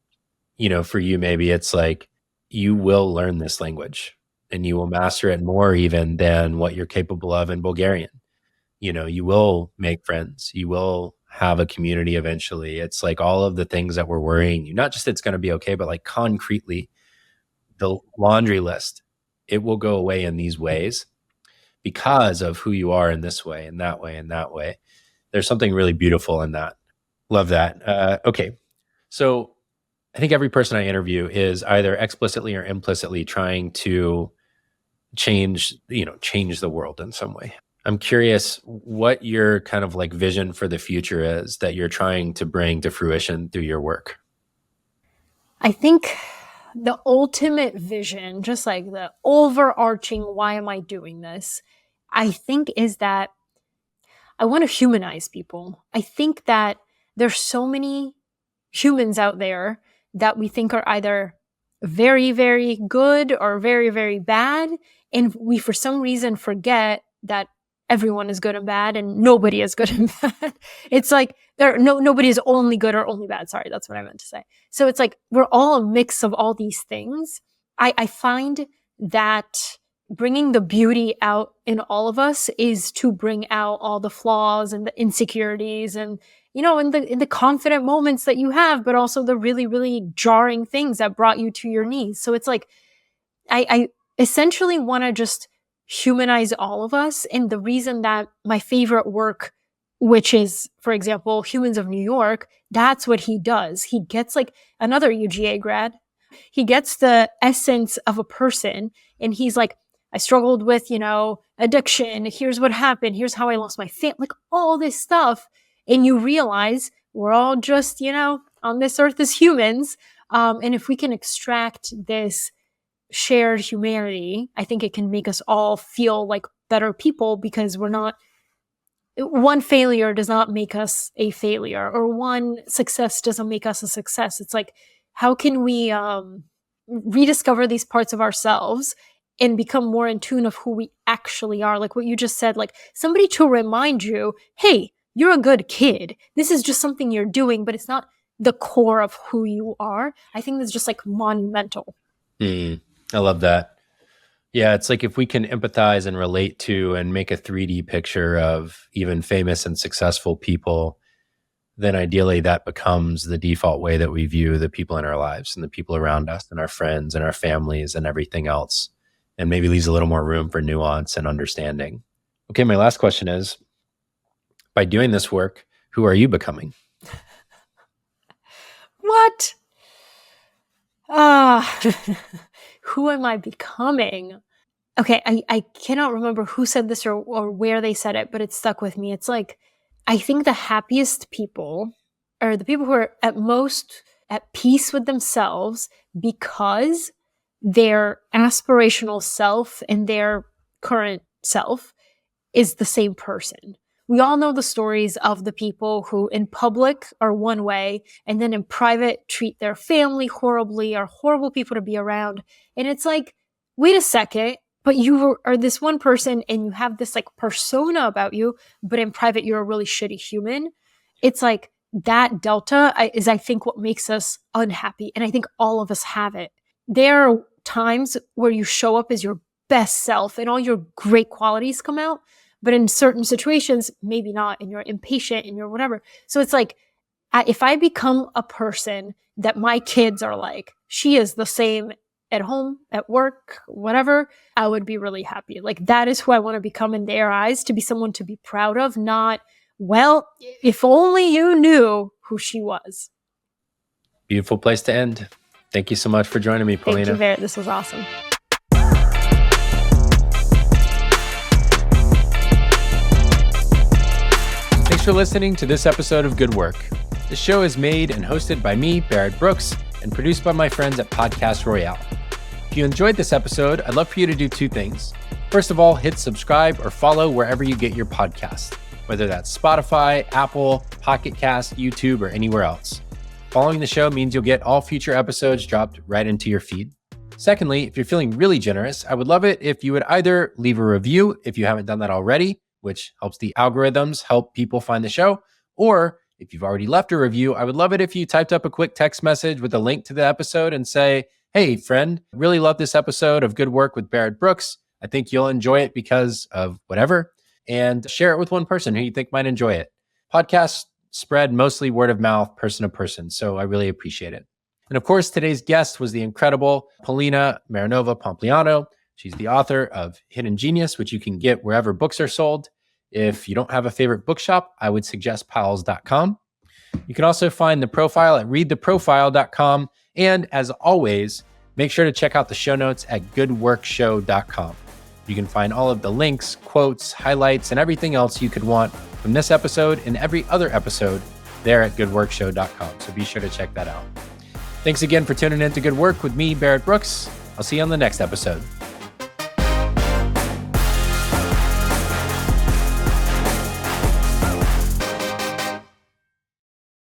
For you, maybe it's like you will learn this language and you will master it more even than what you're capable of in Bulgarian. You will make friends. You will have a community eventually. It's like all of the things that were worrying you, not just it's going to be okay, but like concretely, the laundry list, it will go away in these ways because of who you are in this way and that way and that way. There's something really beautiful in that. Love that. Okay. So I think every person I interview is either explicitly or implicitly trying to change the world in some way. I'm curious what your kind of like vision for the future is that you're trying to bring to fruition through your work. I think the ultimate vision, just like the overarching, why am I doing this? I think is that I want to humanize people. I think that there's so many humans out there that we think are either very, very good or very, very bad. And we, for some reason, forget that everyone is good and bad and nobody is good and bad. It's like nobody is only good or only bad. Sorry, that's what I meant to say. So it's like we're all a mix of all these things. I find that bringing the beauty out in all of us is to bring out all the flaws and the insecurities and in the confident moments that you have, but also the really, really jarring things that brought you to your knees. So it's like, I essentially want to just humanize all of us. And the reason that my favorite work, which is, for example, Humans of New York, that's what he does. He gets like another UGA grad. He gets the essence of a person and he's like, I struggled with, addiction. Here's what happened. Here's how I lost my family, like all this stuff. And you realize we're all just, on this earth as humans. And if we can extract this shared humanity, I think it can make us all feel like better people because one failure does not make us a failure or one success doesn't make us a success. It's like, how can we rediscover these parts of ourselves and become more in tune of who we actually are? Like what you just said, like somebody to remind you, hey, you're a good kid. This is just something you're doing, but it's not the core of who you are. I think that's just like monumental. I love that. Yeah, it's like if we can empathize and relate to and make a 3D picture of even famous and successful people, then ideally that becomes the default way that we view the people in our lives and the people around us and our friends and our families and everything else, and maybe leaves a little more room for nuance and understanding. Okay, my last question is, by doing this work, who are you becoming? What? Who am I becoming? Okay, I cannot remember who said this or where they said it, but it stuck with me. It's like, I think the happiest people are the people who are at most at peace with themselves because their aspirational self and their current self is the same person. We all know the stories of the people who in public are one way and then in private treat their family horribly, are horrible people to be around. And it's like, wait a second, but you are this one person and you have this like persona about you, but in private, you're a really shitty human. It's like that delta is, I think, what makes us unhappy. And I think all of us have it. There are times where you show up as your best self and all your great qualities come out. But in certain situations, maybe not, and you're impatient and you're whatever. So it's like, if I become a person that my kids are like, she is the same at home, at work, whatever, I would be really happy. Like, that is who I want to become in their eyes, to be someone to be proud of, not, well, if only you knew who she was. Beautiful place to end. Thank you so much for joining me, Polina. Thank you, Barrett. This was awesome. Thanks for listening to this episode of Good Work. The show is made and hosted by me, Barrett Brooks, and produced by my friends at Podcast Royale. If you enjoyed this episode, I'd love for you to do two things. First of all, hit subscribe or follow wherever you get your podcast, whether that's Spotify, Apple, Pocket Cast, YouTube, or anywhere else. Following the show means you'll get all future episodes dropped right into your feed. Secondly, if you're feeling really generous, I would love it if you would either leave a review if you haven't done that already, which helps the algorithms help people find the show, or if you've already left a review, I would love it if you typed up a quick text message with a link to the episode and say, hey, friend, really love this episode of Good Work with Barrett Brooks. I think you'll enjoy it because of whatever, and share it with one person who you think might enjoy it. Podcasts spread mostly word of mouth, person to person, so I really appreciate it. And of course, today's guest was the incredible Polina Marinova Pompliano. She's the author of Hiden Genius, which you can get wherever books are sold. If you don't have a favorite bookshop, I would suggest pals.com. You can also find the profile at readtheprofile.com. And as always, make sure to check out the show notes at goodworkshow.com. You can find all of the links, quotes, highlights, and everything else you could want from this episode and every other episode there at goodworkshow.com. So be sure to check that out. Thanks again for tuning in to Good Work with me, Barrett Brooks. I'll see you on the next episode.